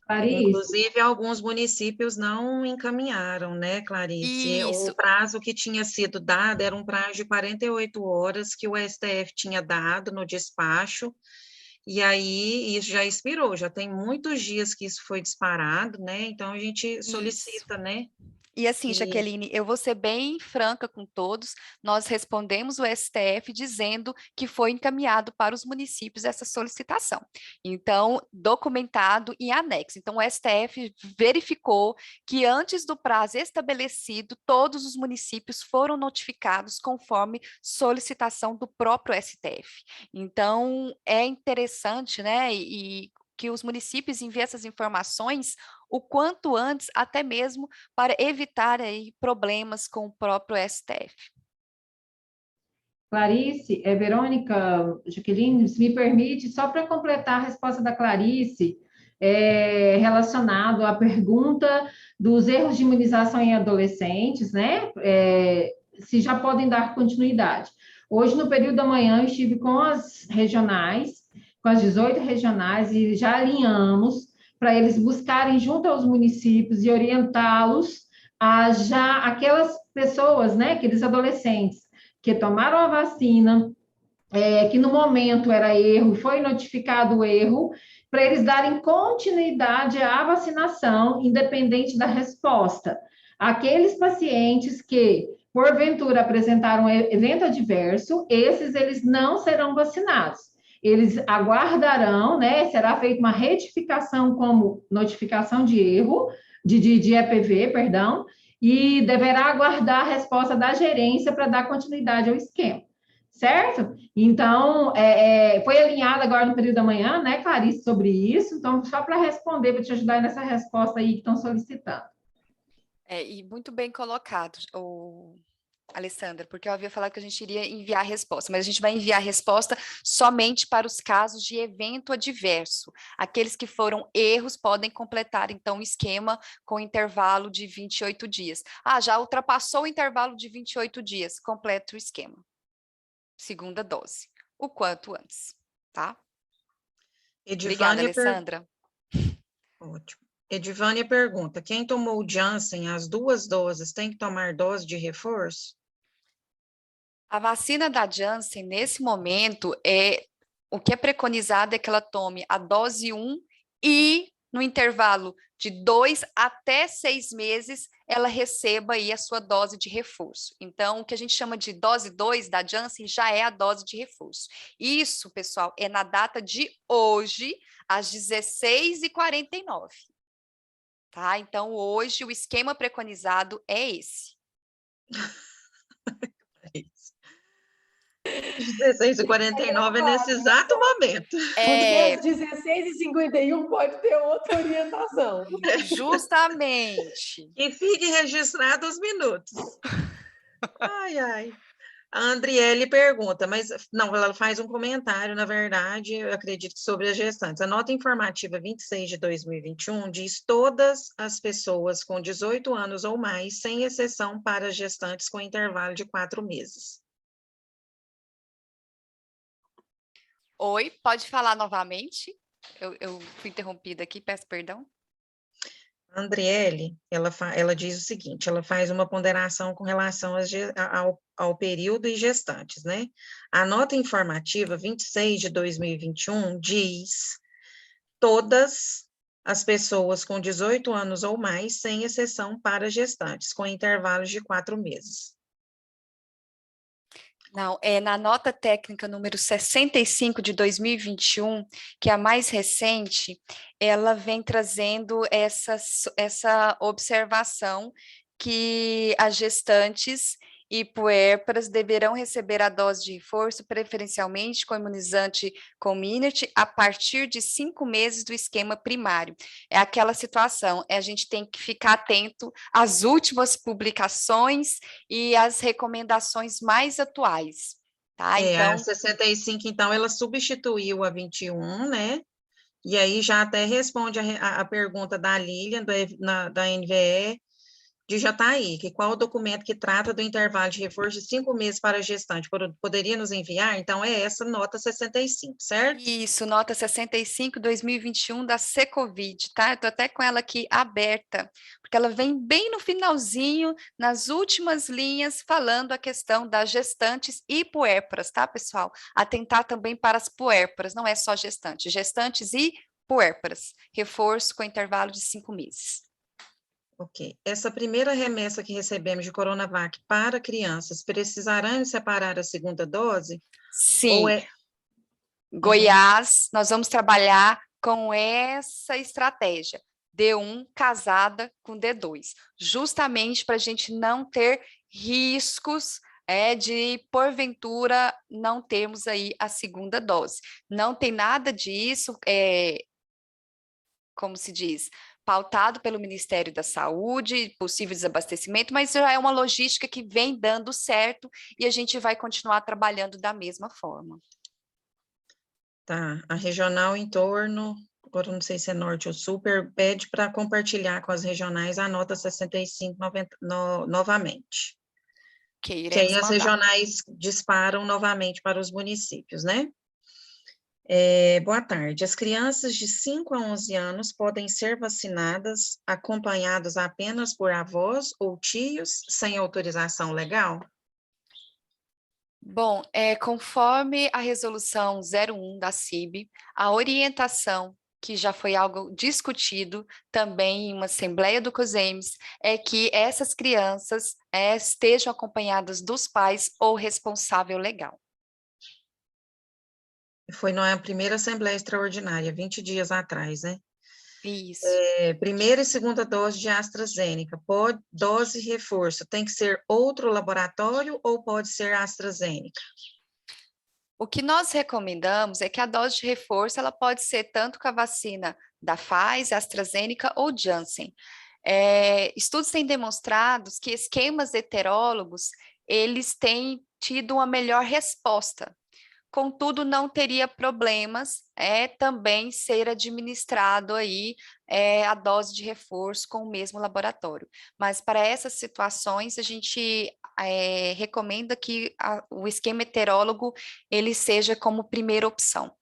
Speaker 6: Clarice.
Speaker 1: Inclusive, alguns municípios não encaminharam, né, Clarice?
Speaker 2: Isso.
Speaker 1: O prazo que tinha sido dado era um prazo de 48 horas que o STF tinha dado no despacho, e aí isso já expirou, já tem muitos dias que isso foi disparado, né? Então, a gente solicita, né?
Speaker 2: E assim,
Speaker 1: E
Speaker 2: Jaqueline, eu vou ser bem franca com todos, nós respondemos o STF dizendo que foi encaminhado para os municípios essa solicitação. Então, documentado em anexo. Então, o STF verificou que antes do prazo estabelecido, todos os municípios foram notificados conforme solicitação do próprio STF. Então, é interessante, né, e que os municípios enviem essas informações o quanto antes, até mesmo para evitar aí problemas com o próprio STF.
Speaker 6: Clarice, Verônica, Jaqueline, se me permite, só para completar a resposta da Clarice, relacionado à pergunta dos erros de imunização em adolescentes, né? Se já podem dar continuidade. Hoje, no período da manhã, eu estive com as regionais, com as 18 regionais, e já alinhamos para eles buscarem junto aos municípios e orientá-los a já aquelas pessoas, né, aqueles adolescentes que tomaram a vacina, que no momento era erro, foi notificado o erro, para eles darem continuidade à vacinação, independente da resposta. Aqueles pacientes que, porventura, apresentaram evento adverso, esses eles não serão vacinados. Eles aguardarão, né? Será feita uma retificação como notificação de erro, de EPV, perdão, e deverá aguardar a resposta da gerência para dar continuidade ao esquema, certo? Então, foi alinhado agora no período da manhã, né, Clarice, sobre isso. Então, só para responder, para te ajudar nessa resposta aí que estão solicitando.
Speaker 2: E muito bem colocado, Alessandra, porque eu havia falado que a gente iria enviar a resposta, mas a gente vai enviar a resposta somente para os casos de evento adverso. Aqueles que foram erros podem completar, então, o esquema com intervalo de 28 dias. Já ultrapassou o intervalo de 28 dias, completa o esquema. Segunda dose, o quanto antes, tá? Obrigada, Alessandra.
Speaker 1: Ótimo. Edivânia pergunta, quem tomou o Janssen, as 2 doses, tem que tomar dose de reforço?
Speaker 2: A vacina da Janssen, nesse momento, o que é preconizado é que ela tome a dose 1 e, no intervalo de 2 até 6 meses, ela receba aí a sua dose de reforço. Então, o que a gente chama de dose 2 da Janssen já é a dose de reforço. Isso, pessoal, é na data de hoje, às 16h49. Tá? Então, hoje, o esquema preconizado é esse.
Speaker 1: 16h49 é nesse exato momento.
Speaker 3: Porque às 16h51 pode ter outra orientação.
Speaker 2: Justamente.
Speaker 1: E fique registrado os minutos. Ai, ai. A Andriele pergunta, mas não, ela faz um comentário, na verdade, eu acredito, sobre as gestantes. A nota informativa 26 de 2021 diz todas as pessoas com 18 anos ou mais, sem exceção para gestantes com intervalo de 4 meses.
Speaker 2: Oi, pode falar novamente? Eu fui interrompida aqui, peço perdão.
Speaker 1: A Andriele, ela diz o seguinte, ela faz uma ponderação com relação ao período e gestantes, né? A nota informativa 26 de 2021 diz todas as pessoas com 18 anos ou mais, sem exceção para gestantes, com intervalos de 4 meses.
Speaker 2: Não, na nota técnica número 65 de 2021, que é a mais recente, ela vem trazendo essa observação que as gestantes e puérperas deverão receber a dose de reforço, preferencialmente com imunizante Comirnaty, a partir de 5 meses do esquema primário. É aquela situação, a gente tem que ficar atento às últimas publicações e às recomendações mais atuais, tá?
Speaker 1: A 65, então, ela substituiu a 21, né? E aí já até responde a pergunta da Lilian, da NVE, de Jataí, que qual o documento que trata do intervalo de reforço de 5 meses para a gestante? Poderia nos enviar? Então, é essa nota 65, certo?
Speaker 2: Isso, nota 65, 2021 da Secovid, tá? Eu tô até com ela aqui aberta, porque ela vem bem no finalzinho, nas últimas linhas, falando a questão das gestantes e puérperas, tá, pessoal? Atentar também para as puérperas, não é só gestantes e puérperas, reforço com intervalo de 5 meses.
Speaker 1: Ok. Essa primeira remessa que recebemos de Coronavac para crianças, precisarão separar a segunda dose? Ou
Speaker 2: Sim,
Speaker 1: é...
Speaker 2: Goiás, nós vamos trabalhar com essa estratégia, D1 casada com D2, justamente para a gente não ter riscos de, porventura, não termos aí a segunda dose. Não tem nada disso, como se diz, pautado pelo Ministério da Saúde, possível desabastecimento, mas já é uma logística que vem dando certo e a gente vai continuar trabalhando da mesma forma.
Speaker 1: Tá, a regional em torno, agora não sei se é norte ou sul, pede para compartilhar com as regionais a nota 65 novamente.
Speaker 2: Que
Speaker 1: Que aí
Speaker 2: iremos
Speaker 1: as
Speaker 2: mandar.
Speaker 1: regionais disparam novamente para os municípios, né? Boa tarde. As crianças de 5 a 11 anos podem ser vacinadas acompanhadas apenas por avós ou tios, sem autorização legal?
Speaker 2: Bom, conforme a resolução 01 da CIB, a orientação, que já foi algo discutido também em uma assembleia do COSEMES, é que essas crianças estejam acompanhadas dos pais ou responsável legal.
Speaker 1: Foi na primeira assembleia extraordinária, 20 dias atrás, né?
Speaker 2: Isso.
Speaker 1: Primeira e segunda dose de AstraZeneca, dose reforço, tem que ser outro laboratório ou pode ser AstraZeneca?
Speaker 2: O que nós recomendamos é que a dose de reforço ela pode ser tanto com a vacina da Pfizer, AstraZeneca ou Janssen. Estudos têm demonstrado que esquemas heterólogos eles têm tido uma melhor resposta. Contudo, não teria problemas também ser administrado aí a dose de reforço com o mesmo laboratório. Mas para essas situações, a gente recomenda que o esquema heterólogo ele seja como primeira opção.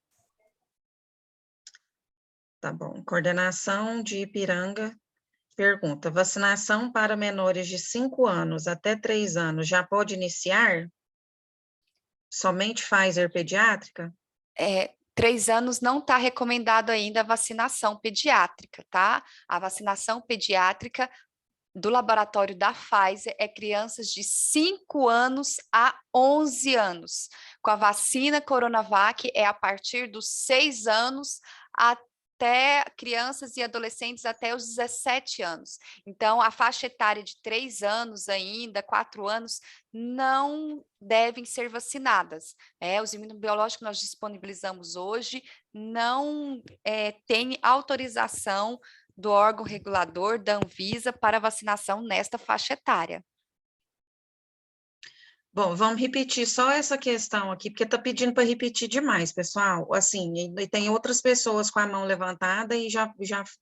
Speaker 1: Tá bom. Coordenação de Ipiranga pergunta: vacinação para menores de 5 anos até 3 anos já pode iniciar? Somente Pfizer pediátrica?
Speaker 2: 3 anos não está recomendado ainda a vacinação pediátrica, tá? A vacinação pediátrica do laboratório da Pfizer é crianças de 5 anos a 11 anos. Com a vacina Coronavac é a partir dos 6 anos até crianças e adolescentes até os 17 anos. Então, a faixa etária de 3 anos ainda, 4 anos, não devem ser vacinadas. Os imunobiológicos que nós disponibilizamos hoje não têm autorização do órgão regulador, da Anvisa, para vacinação nesta faixa etária.
Speaker 1: Bom, vamos repetir só essa questão aqui, porque está pedindo para repetir demais, pessoal. Assim, e tem outras pessoas com a mão levantada e já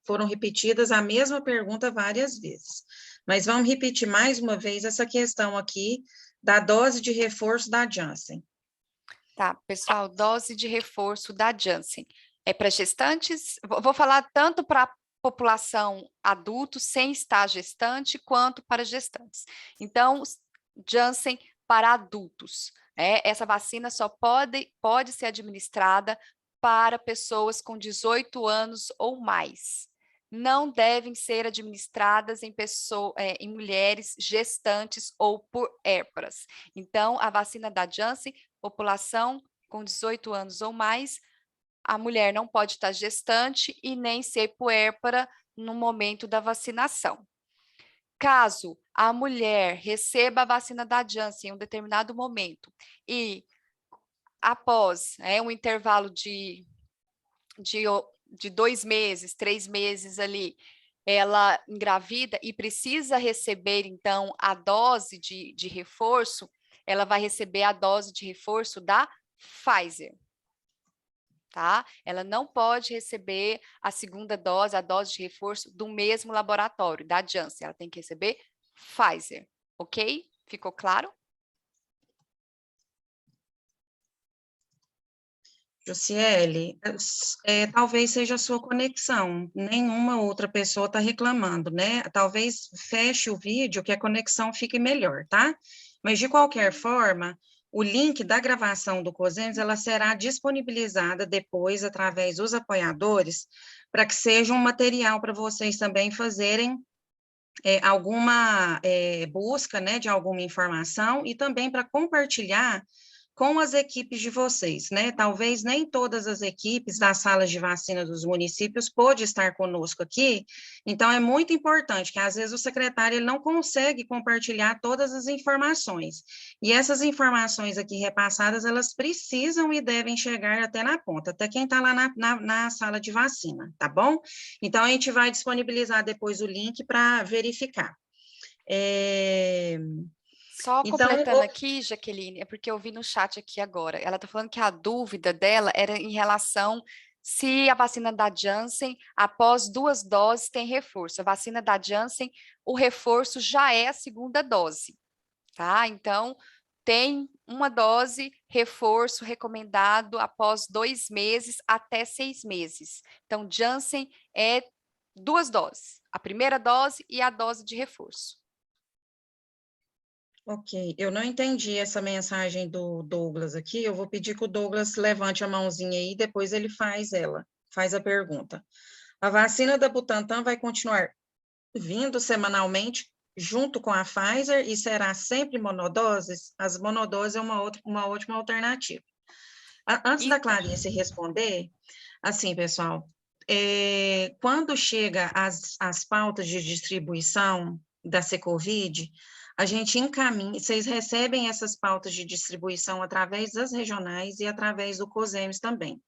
Speaker 1: foram repetidas a mesma pergunta várias vezes. Mas vamos repetir mais uma vez essa questão aqui da dose de reforço da Janssen.
Speaker 2: Tá, pessoal, dose de reforço da Janssen. É para gestantes? Vou falar tanto para população adulto sem estar gestante, quanto para gestantes. Então, Janssen para adultos. Essa vacina só pode ser administrada para pessoas com 18 anos ou mais. Não devem ser administradas em mulheres gestantes ou por puérperas. Então, a vacina da Janssen, população com 18 anos ou mais, a mulher não pode estar gestante e nem ser puérpera no momento da vacinação. Caso a mulher receba a vacina da Janssen em um determinado momento e após um intervalo de 2 meses, 3 meses ali, ela engravida e precisa receber, então, a dose de reforço, ela vai receber a dose de reforço da Pfizer. Tá? Ela não pode receber a segunda dose, a dose de reforço do mesmo laboratório, da Janssen. Ela tem que receber Pfizer, ok? Ficou claro?
Speaker 1: Josiele, talvez seja a sua conexão, nenhuma outra pessoa está reclamando, né? Talvez feche o vídeo que a conexão fique melhor, tá? Mas, de qualquer forma, o link da gravação do COSEMES, ela será disponibilizada depois, através dos apoiadores, para que seja um material para vocês também fazerem alguma busca, né, de alguma informação e também para compartilhar com as equipes de vocês, né? Talvez nem todas as equipes das salas de vacina dos municípios pôde estar conosco aqui, então é muito importante que às vezes o secretário ele não consegue compartilhar todas as informações, e essas informações aqui repassadas, elas precisam e devem chegar até na ponta, até quem está lá na sala de vacina, tá bom? Então, a gente vai disponibilizar depois o link para verificar.
Speaker 2: Só
Speaker 1: Então,
Speaker 2: completando aqui, Jaqueline, é porque eu vi no chat aqui agora. Ela está falando que a dúvida dela era em relação se a vacina da Janssen, após 2 doses, tem reforço. A vacina da Janssen, o reforço já é a 2ª dose, tá? Então, tem 1 dose, reforço recomendado após 2 meses até 6 meses. Então, Janssen é 2 doses, a primeira dose e a dose de reforço.
Speaker 1: ok, eu não entendi essa mensagem do Douglas aqui, eu vou pedir que o Douglas levante a mãozinha aí, depois ele faz a pergunta. A vacina da Butantan vai continuar vindo semanalmente junto com a Pfizer e será sempre monodoses? As monodoses é uma ótima alternativa. Antes da Clarice responder, assim, pessoal, quando chega as pautas de distribuição da Secovid, a gente encaminha, vocês recebem essas pautas de distribuição através das regionais e através do COSEMES também.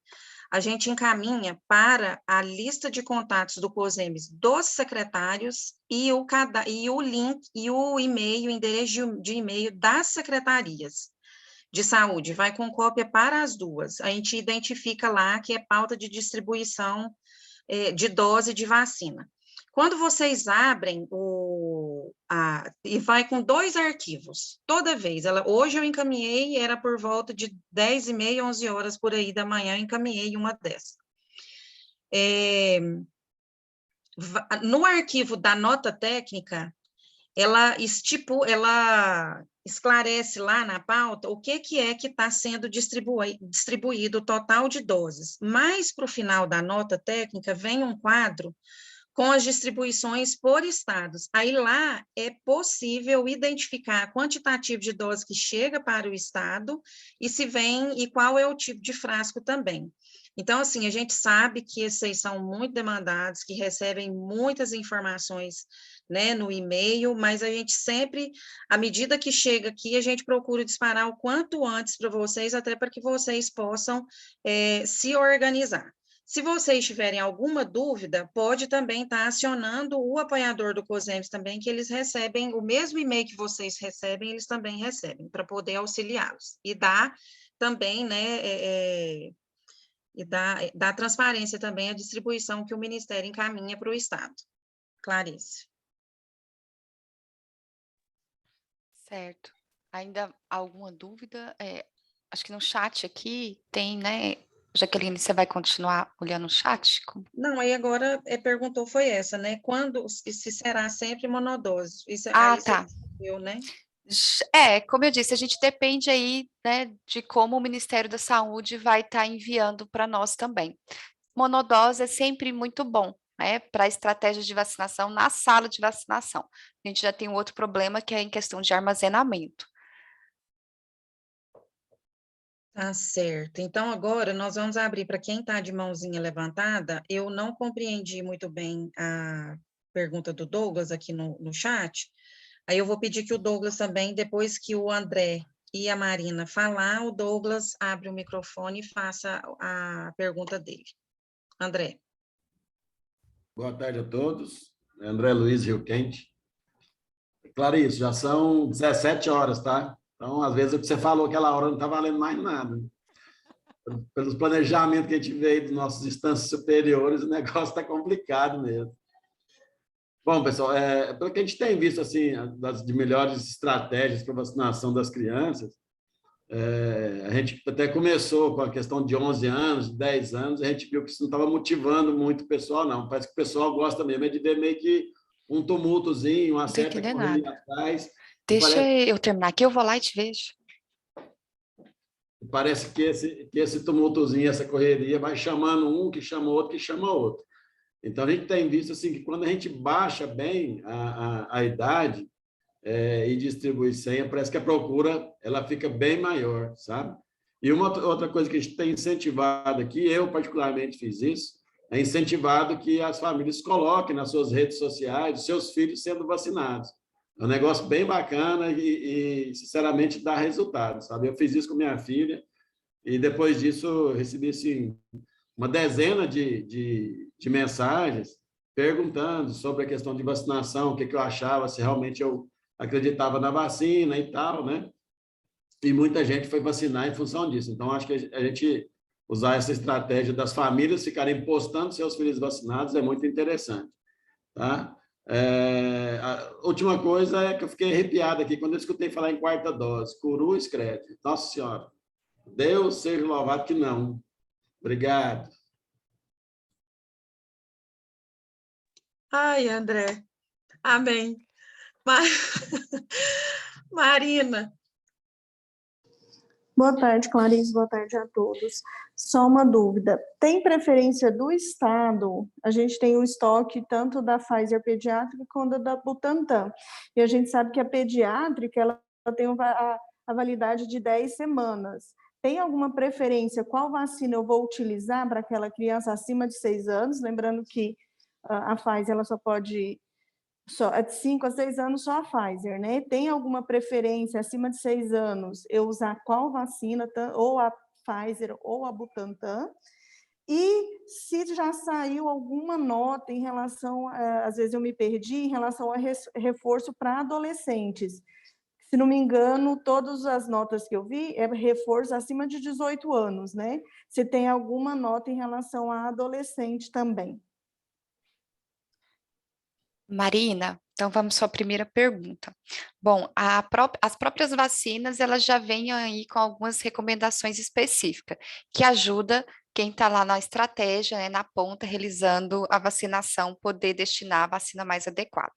Speaker 1: A gente encaminha para a lista de contatos do COSEMES dos secretários e o link e o e-mail, o endereço de e-mail das secretarias de saúde, vai com cópia para as duas. A gente identifica lá que é pauta de distribuição de dose de vacina. Quando vocês abrem e vai com 2 arquivos, toda vez, hoje eu encaminhei, era por volta de 10h30, 11 horas por aí da manhã, encaminhei uma dessas. No arquivo da nota técnica, ela esclarece lá na pauta o que é que está sendo distribuído o total de doses. Mas, para o final da nota técnica, vem um quadro com as distribuições por estados. Aí lá é possível identificar quantitativo de dose que chega para o estado e qual é o tipo de frasco também. Então, assim, a gente sabe que esses são muito demandados, que recebem muitas informações, né, no e-mail, mas a gente sempre, à medida que chega aqui, a gente procura disparar o quanto antes para vocês, até para que vocês possam se organizar. Se vocês tiverem alguma dúvida, pode também estar acionando o apoiador do COSEMES também, que eles recebem o mesmo e-mail que vocês recebem, eles também recebem, para poder auxiliá-los. E dá também, né, e dá transparência também à distribuição que o Ministério encaminha para o Estado. Clarice.
Speaker 2: Certo. Ainda alguma dúvida? Acho que no chat aqui tem, né? Jaqueline, você vai continuar olhando o chat?
Speaker 1: Não, aí agora perguntou foi essa, né? Se será sempre monodose?
Speaker 2: Tá.
Speaker 1: Viu, né?
Speaker 2: Como eu disse, a gente depende aí, né, de como o Ministério da Saúde vai estar enviando para nós também. Monodose é sempre muito bom, né, para estratégias de vacinação na sala de vacinação. A gente já tem um outro problema que é em questão de armazenamento.
Speaker 1: Tá certo. Então, agora nós vamos abrir para quem está de mãozinha levantada. Eu não compreendi muito bem a pergunta do Douglas aqui no chat. Aí eu vou pedir que o Douglas também, depois que o André e a Marina falar, o Douglas abre o microfone e faça a pergunta dele. André.
Speaker 7: Boa tarde a todos. André Luiz, Rio Quente. Clarice, já são 17 horas, tá? Então, às vezes, o que você falou aquela hora não está valendo mais nada. Pelos planejamentos que a gente veio dos nossos instâncias superiores, o negócio está complicado mesmo. Bom, pessoal, pelo que a gente tem visto, assim, de melhores estratégias para vacinação das crianças, a gente até começou com a questão de 11 anos, 10 anos, a gente viu que isso não estava motivando muito o pessoal, não. Parece que o pessoal gosta mesmo de ver meio que um tumultozinho, uma certa correria atrás.
Speaker 2: Deixa eu terminar aqui, eu vou lá e te vejo.
Speaker 7: Parece que esse tumultozinho, essa correria vai chamando um, que chama outro, que chama outro. Então, a gente tem visto assim, que quando a gente baixa bem a idade e distribui senha, parece que a procura ela fica bem maior, sabe? E uma outra coisa que a gente tem incentivado aqui, eu particularmente fiz isso, é incentivado que as famílias coloquem nas suas redes sociais os seus filhos sendo vacinados. É um negócio bem bacana e sinceramente, dá resultado, sabe? Eu fiz isso com minha filha e depois disso eu recebi, assim, uma dezena de mensagens perguntando sobre a questão de vacinação, o que eu achava, se realmente eu acreditava na vacina e tal, né? E muita gente foi vacinar em função disso. Então, acho que a gente usar essa estratégia das famílias ficarem postando seus filhos vacinados é muito interessante, tá? A última coisa é que eu fiquei arrepiado aqui quando eu escutei falar em quarta dose, curu excrete. Nossa Senhora, Deus seja louvado que não. Obrigado.
Speaker 5: Ai, André. Amém. Ma- Marina.
Speaker 8: Boa tarde, Clarice. Boa tarde a todos. Só uma dúvida. Tem preferência do Estado? A gente tem o estoque tanto da Pfizer pediátrica quanto da Butantan. E a gente sabe que a pediátrica ela tem a validade de 10 semanas. Tem alguma preferência? Qual vacina eu vou utilizar para aquela criança acima de 6 anos? Lembrando que a Pfizer ela só pode... de 5 a 6 anos só a Pfizer, né? Tem alguma preferência acima de 6 anos eu usar qual vacina, ou a Pfizer ou a Butantan? E se já saiu alguma nota em relação, às vezes eu me perdi, em relação a reforço para adolescentes. Se não me engano, todas as notas que eu vi é reforço acima de 18 anos, né? Se tem alguma nota em relação a adolescente também.
Speaker 2: Marina, então vamos à sua primeira pergunta. Bom, as próprias vacinas, elas já vêm aí com algumas recomendações específicas, que ajuda quem está lá na estratégia, né, na ponta, realizando a vacinação, poder destinar a vacina mais adequada.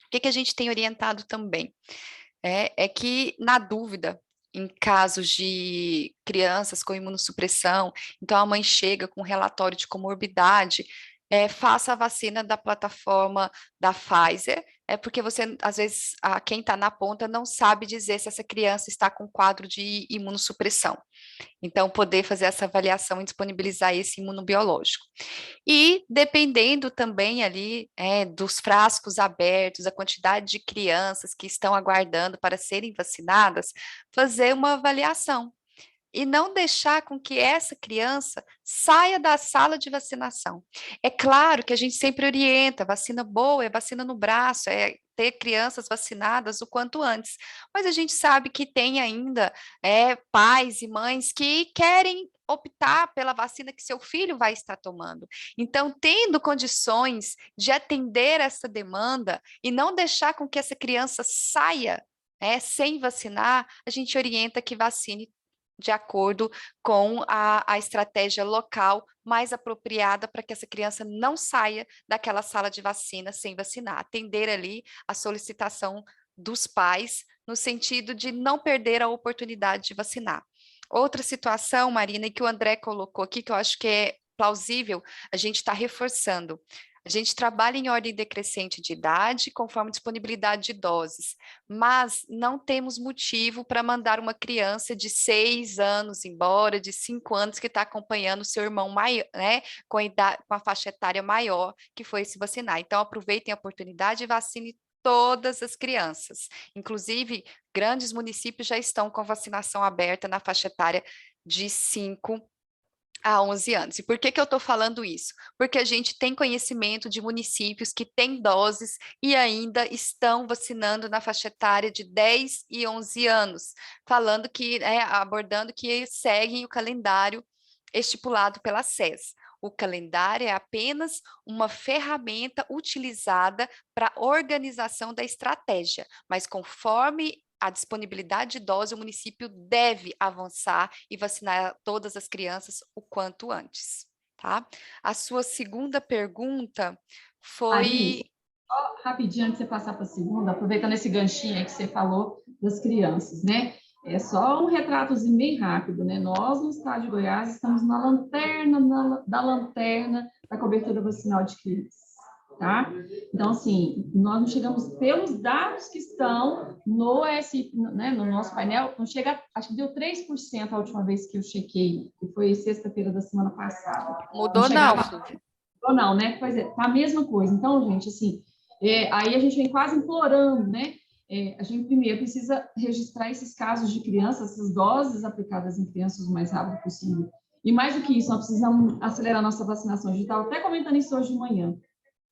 Speaker 2: O que a gente tem orientado também? É que, na dúvida, em casos de crianças com imunossupressão, então a mãe chega com relatório de comorbidade, faça a vacina da plataforma da Pfizer, porque você, às vezes, quem está na ponta não sabe dizer se essa criança está com quadro de imunossupressão. Então, poder fazer essa avaliação e disponibilizar esse imunobiológico. E dependendo também ali dos frascos abertos, a quantidade de crianças que estão aguardando para serem vacinadas, fazer uma avaliação. E não deixar com que essa criança saia da sala de vacinação. É claro que a gente sempre orienta, vacina boa é vacina no braço, é ter crianças vacinadas o quanto antes. Mas a gente sabe que tem ainda pais e mães que querem optar pela vacina que seu filho vai estar tomando. Então, tendo condições de atender essa demanda e não deixar com que essa criança saia sem vacinar, a gente orienta que vacine de acordo com a estratégia local mais apropriada para que essa criança não saia daquela sala de vacina sem vacinar. Atender ali a solicitação dos pais, no sentido de não perder a oportunidade de vacinar. Outra situação, Marina, que o André colocou aqui, que eu acho que é plausível, a gente está reforçando. A gente trabalha em ordem decrescente de idade, conforme disponibilidade de doses, mas não temos motivo para mandar uma criança de 6 anos embora, de 5 anos, que está acompanhando o seu irmão maior, né, com a faixa etária maior, que foi se vacinar. Então, aproveitem a oportunidade e vacine todas as crianças. Inclusive, grandes municípios já estão com vacinação aberta na faixa etária de 5 a 11 anos. E por que eu estou falando isso? Porque a gente tem conhecimento de municípios que têm doses e ainda estão vacinando na faixa etária de 10 e 11 anos, falando que, abordando que seguem o calendário estipulado pela SES. O calendário é apenas uma ferramenta utilizada para a organização da estratégia, mas conforme a disponibilidade de dose, o município deve avançar e vacinar todas as crianças o quanto antes, tá? A sua segunda pergunta foi...
Speaker 6: Marisa, só rapidinho antes de você passar para a segunda, aproveitando esse ganchinho aí que você falou das crianças, né? É só um retratozinho bem rápido, né? Nós, no estado de Goiás, estamos na lanterna da lanterna da cobertura vacinal de crianças, tá? Então, assim, nós não chegamos, pelos dados que estão no né, no nosso painel, não chega, acho que deu 3% a última vez que eu chequei, que foi sexta-feira da semana passada.
Speaker 2: Mudou não, Flávia.
Speaker 6: Ou não, né? Pois é, tá a mesma coisa. Então, gente, assim, aí a gente vem quase implorando, né? A gente primeiro precisa registrar esses casos de crianças, essas doses aplicadas em crianças o mais rápido possível. E mais do que isso, nós precisamos acelerar a nossa vacinação. A gente estava até comentando isso hoje de manhã,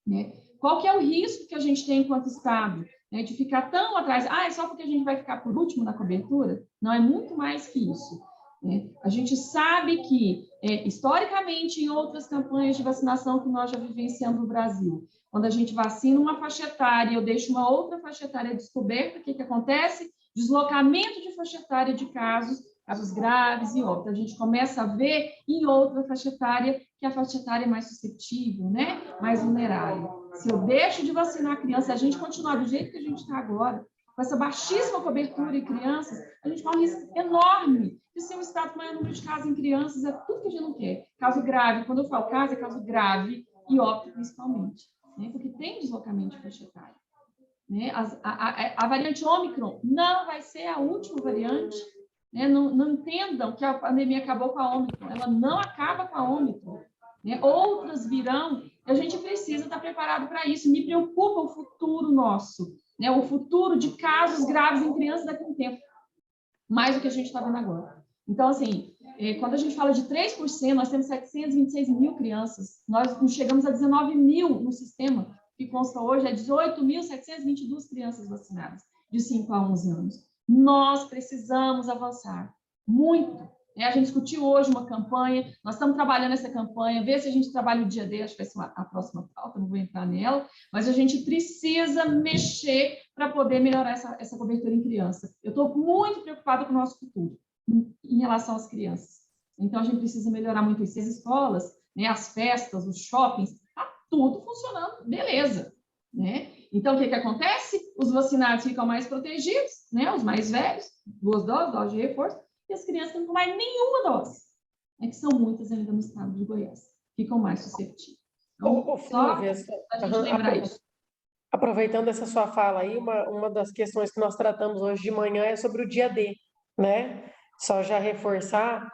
Speaker 6: né? Qual que é o risco que a gente tem enquanto Estado, né, de ficar tão atrás? É só porque a gente vai ficar por último na cobertura? Não, é muito mais que isso. Né? A gente sabe que, historicamente, em outras campanhas de vacinação que nós já vivenciamos no Brasil, quando a gente vacina uma faixa etária, eu deixo uma outra faixa etária descoberta, o que acontece? Deslocamento de faixa etária de casos graves e óbito. A gente começa a ver em outra faixa etária que a faixa etária é mais suscetível, né? Mais vulnerável. Se eu deixo de vacinar a criança, a gente continuar do jeito que a gente está agora, com essa baixíssima cobertura em crianças, a gente corre um risco enorme de ser um estado com maior número de casos em crianças, é tudo que a gente não quer. Caso grave, quando eu falo caso, é caso grave e óbito principalmente, né? Porque tem deslocamento de faixa etária. Né? A variante Ômicron não vai ser a última variante. Né? Não entendam que a pandemia acabou com a Ômicron, ela não acaba com a Ômicron. Né? Outras virão, a gente precisa estar preparado para isso. Me preocupa o futuro nosso, né? O futuro de casos graves em crianças daqui a um tempo, mais do que a gente está vendo agora. Então, assim, quando a gente fala de 3%, nós temos 726 mil crianças, nós chegamos a 19 mil no sistema, que consta hoje é 18.722 crianças vacinadas, de 5 a 11 anos. Nós precisamos avançar muito. Né? A gente discutiu hoje uma campanha, nós estamos trabalhando essa campanha, ver se a gente trabalha o dia D, acho que vai ser a próxima pauta, não vou entrar nela, mas a gente precisa mexer para poder melhorar essa cobertura em criança. Eu estou muito preocupada com o nosso futuro em relação às crianças. Então, a gente precisa melhorar muito isso. As escolas, né, as festas, os shoppings, está tudo funcionando, beleza. Né? Então, o que acontece? Os vacinados ficam mais protegidos, né? Os mais velhos, 2 doses, dose de reforço, e as crianças não tomam nenhuma dose, né? Que são muitas ainda no estado de Goiás, ficam mais suscetíveis. Então,
Speaker 3: Flávia,
Speaker 6: só a gente lembrar isso.
Speaker 3: Aproveitando essa sua fala aí, uma das questões que nós tratamos hoje de manhã é sobre o dia D, né? Só já reforçar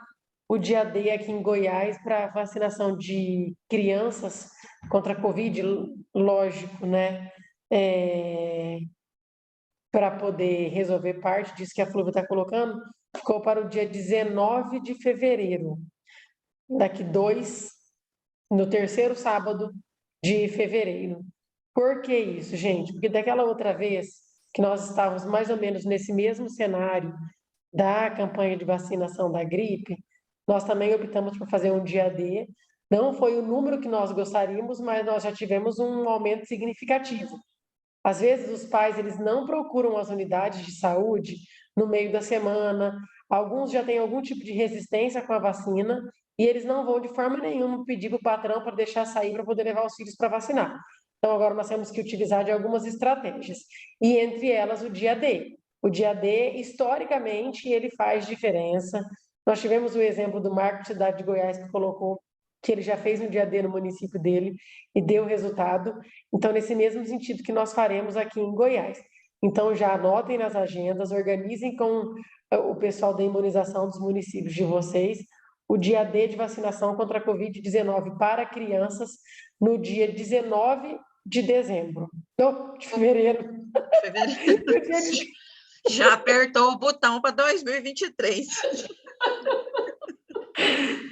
Speaker 3: o dia D aqui em Goiás para vacinação de crianças contra a Covid, lógico, né? Para poder resolver parte disso que a Flúvia está colocando, ficou para o dia 19 de fevereiro, daqui 2, no terceiro sábado de fevereiro. Por que isso, gente? Porque daquela outra vez que nós estávamos mais ou menos nesse mesmo cenário da campanha de vacinação da gripe, nós também optamos por fazer um dia D. Não foi o número que nós gostaríamos, mas nós já tivemos um aumento significativo. Às vezes os pais eles não procuram as unidades de saúde no meio da semana, alguns já têm algum tipo de resistência com a vacina e eles não vão de forma nenhuma pedir para o patrão para deixar sair para poder levar os filhos para vacinar. Então agora nós temos que utilizar de algumas estratégias, e entre elas o dia D. O dia D, historicamente, ele faz diferença. Nós tivemos o exemplo do Marco Cidade de Goiás, que colocou que ele já fez um dia D no município dele e deu resultado. Então, nesse mesmo sentido que nós faremos aqui em Goiás. Então, já anotem nas agendas, organizem com o pessoal da imunização dos municípios de vocês o dia D de vacinação contra a Covid-19 para crianças no dia 19 de dezembro. Não, de fevereiro.
Speaker 5: Já apertou o botão para 2023.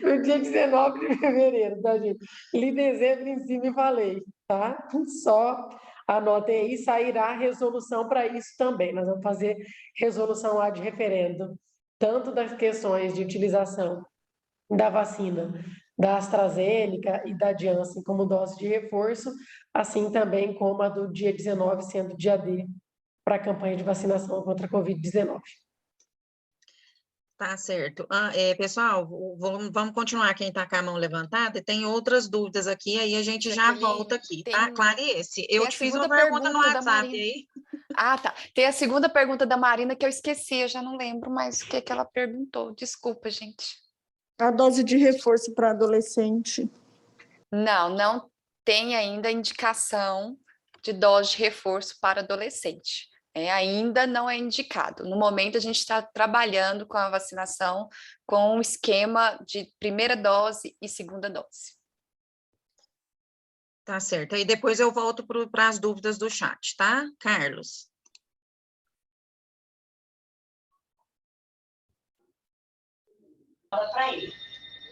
Speaker 3: No dia 19 de fevereiro, tá, gente? Li dezembro em cima e falei, tá? Só anotem aí, sairá resolução para isso também. Nós vamos fazer resolução lá de referendo, tanto das questões de utilização da vacina da AstraZeneca e da Janssen como dose de reforço, assim também como a do dia 19 sendo dia D para a campanha de vacinação contra a Covid-19.
Speaker 1: Tá certo. Pessoal, vamos continuar quem está com a mão levantada, e tem outras dúvidas aqui, aí a gente já volta aqui, tá? Clarice, eu te fiz uma pergunta no WhatsApp aí.
Speaker 2: Ah, tá. Tem a segunda pergunta da Marina que eu esqueci, eu já não lembro mais o que que ela perguntou. Desculpa, gente.
Speaker 8: A dose de reforço para adolescente.
Speaker 2: Não tem ainda indicação de dose de reforço para adolescente. Ainda não é indicado. No momento, a gente está trabalhando com a vacinação com um esquema de primeira dose e segunda dose.
Speaker 1: Tá certo. Aí depois eu volto para as dúvidas do chat, tá? Carlos.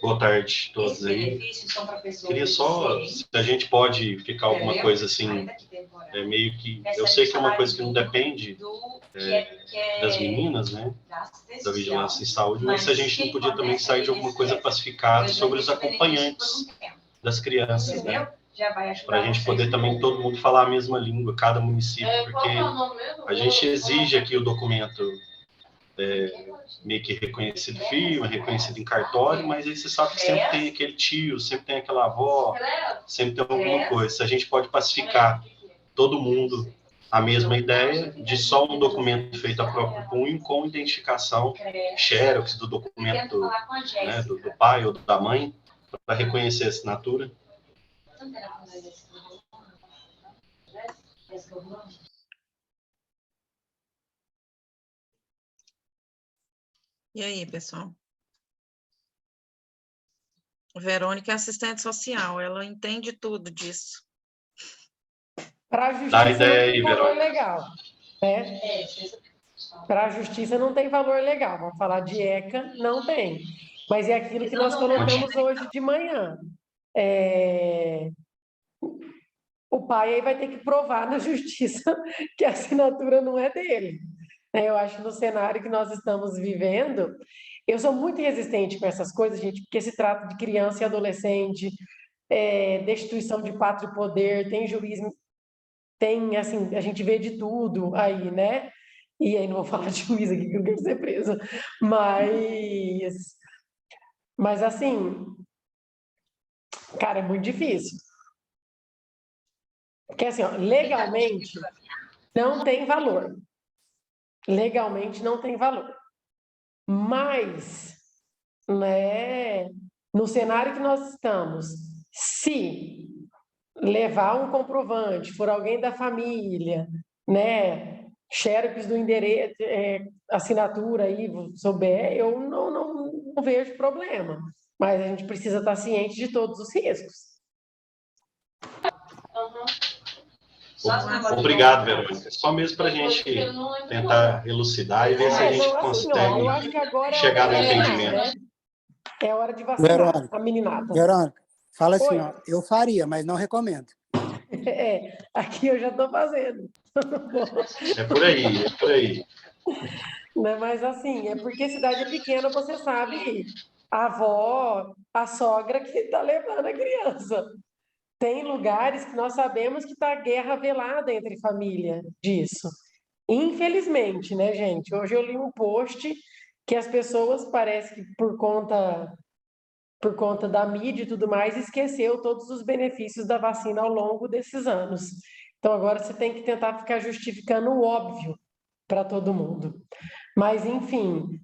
Speaker 9: Boa tarde a todos aí. Queria só, se a gente pode ficar alguma coisa assim, meio que, eu sei que é uma coisa que não depende das meninas, né, da vigilância em saúde, mas se a gente não podia também sair de alguma coisa pacificada sobre os acompanhantes das crianças, né, para a gente poder também todo mundo falar a mesma língua, cada município, porque a gente exige aqui o documento meio que reconhecido firma, reconhecido em cartório, mas aí você sabe que sempre tem aquele tio, sempre tem aquela avó, sempre tem alguma coisa. Se a gente pode pacificar todo mundo a mesma ideia de só um documento feito a próprio punho com identificação xerox do documento, né, do pai ou da mãe, para reconhecer a assinatura.
Speaker 1: E aí, pessoal? Verônica é assistente social, ela entende tudo disso.
Speaker 3: Para a justiça não tem valor legal, né? Para a justiça não tem valor legal. Vamos falar de ECA, não tem. Mas é aquilo que nós colocamos hoje de manhã. O pai aí vai ter que provar na justiça que a assinatura não é dele. Eu acho que no cenário que nós estamos vivendo, eu sou muito resistente com essas coisas, gente, porque se trata de criança e adolescente, destituição de pátrio e poder, tem juiz, tem, assim, a gente vê de tudo aí, né? E aí não vou falar de juiz aqui, que eu quero ser presa, mas assim, cara, é muito difícil. Porque assim, ó, legalmente não tem valor. Legalmente não tem valor. Mas, né, no cenário que nós estamos, se levar um comprovante, for alguém da família, né, xerox do endereço, assinatura aí, souber, eu não vejo problema. Mas a gente precisa estar ciente de todos os riscos.
Speaker 9: Obrigado, Verônica. Só mesmo para a gente tentar elucidar e ver se a gente consegue
Speaker 3: eu acho que agora
Speaker 9: chegar no
Speaker 3: vacinar,
Speaker 9: entendimento.
Speaker 3: né? É hora de vacinar
Speaker 10: Verônica,
Speaker 3: a meninada.
Speaker 10: Verônica, fala assim,
Speaker 3: Oi.
Speaker 10: ó, eu faria, mas não recomendo.
Speaker 3: Aqui eu já estou fazendo.
Speaker 9: É por aí, é por aí.
Speaker 3: Não, mas assim, é porque cidade é pequena, você sabe, a avó, a sogra que está levando a criança. Tem lugares que nós sabemos que está guerra velada entre família disso. Infelizmente, né, gente? Hoje eu li um post que as pessoas, parece que por conta da mídia e tudo mais, esqueceu todos os benefícios da vacina ao longo desses anos. Então agora você tem que tentar ficar justificando o óbvio para todo mundo. Mas, enfim,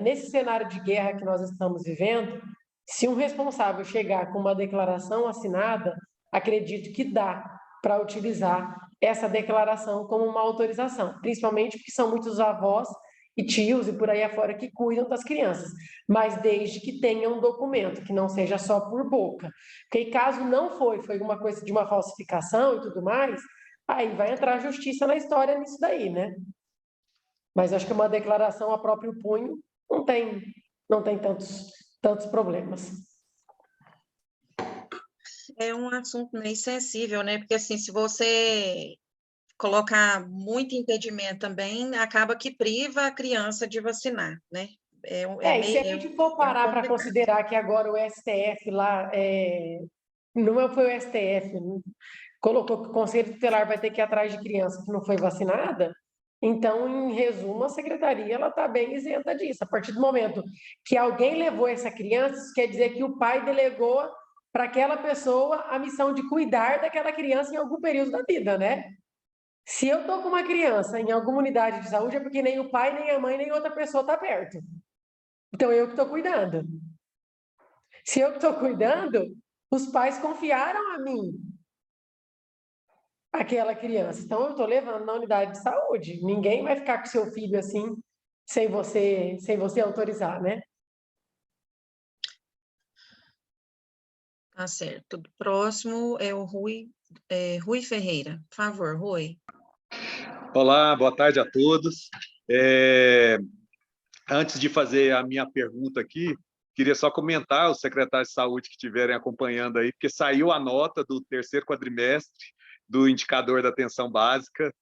Speaker 3: nesse cenário de guerra que nós estamos vivendo, se um responsável chegar com uma declaração assinada, acredito que dá para utilizar essa declaração como uma autorização, principalmente porque são muitos avós e tios e por aí afora que cuidam das crianças, mas desde que tenha um documento, que não seja só por boca. Porque caso não foi uma coisa de uma falsificação e tudo mais, aí vai entrar a justiça na história nisso daí, né? Mas acho que uma declaração a próprio punho não tem tantos problemas.
Speaker 1: É um assunto meio sensível, né? Porque, assim, se você colocar muito impedimento também, acaba que priva a criança de vacinar, né?
Speaker 3: E se a gente for parar para considerar que agora o STF lá, não foi o STF, colocou que o Conselho Tutelar vai ter que ir atrás de criança que não foi vacinada, então, em resumo, a secretaria está bem isenta disso. A partir do momento que alguém levou essa criança, isso quer dizer que o pai delegou para aquela pessoa a missão de cuidar daquela criança em algum período da vida, né? Se eu estou com uma criança em alguma unidade de saúde, é porque nem o pai, nem a mãe, nem outra pessoa está perto. Então, eu que estou cuidando. Se eu que estou cuidando, os pais confiaram a mim aquela criança. Então, eu estou levando na unidade de saúde. Ninguém vai ficar com seu filho assim, sem você autorizar, né?
Speaker 1: Tá certo. Próximo é o Rui Ferreira. Por favor, Rui.
Speaker 11: Olá, boa tarde a todos. Antes de fazer a minha pergunta aqui, queria só comentar os secretários de saúde que estiverem acompanhando aí, porque saiu a nota do terceiro quadrimestre do indicador da atenção básica,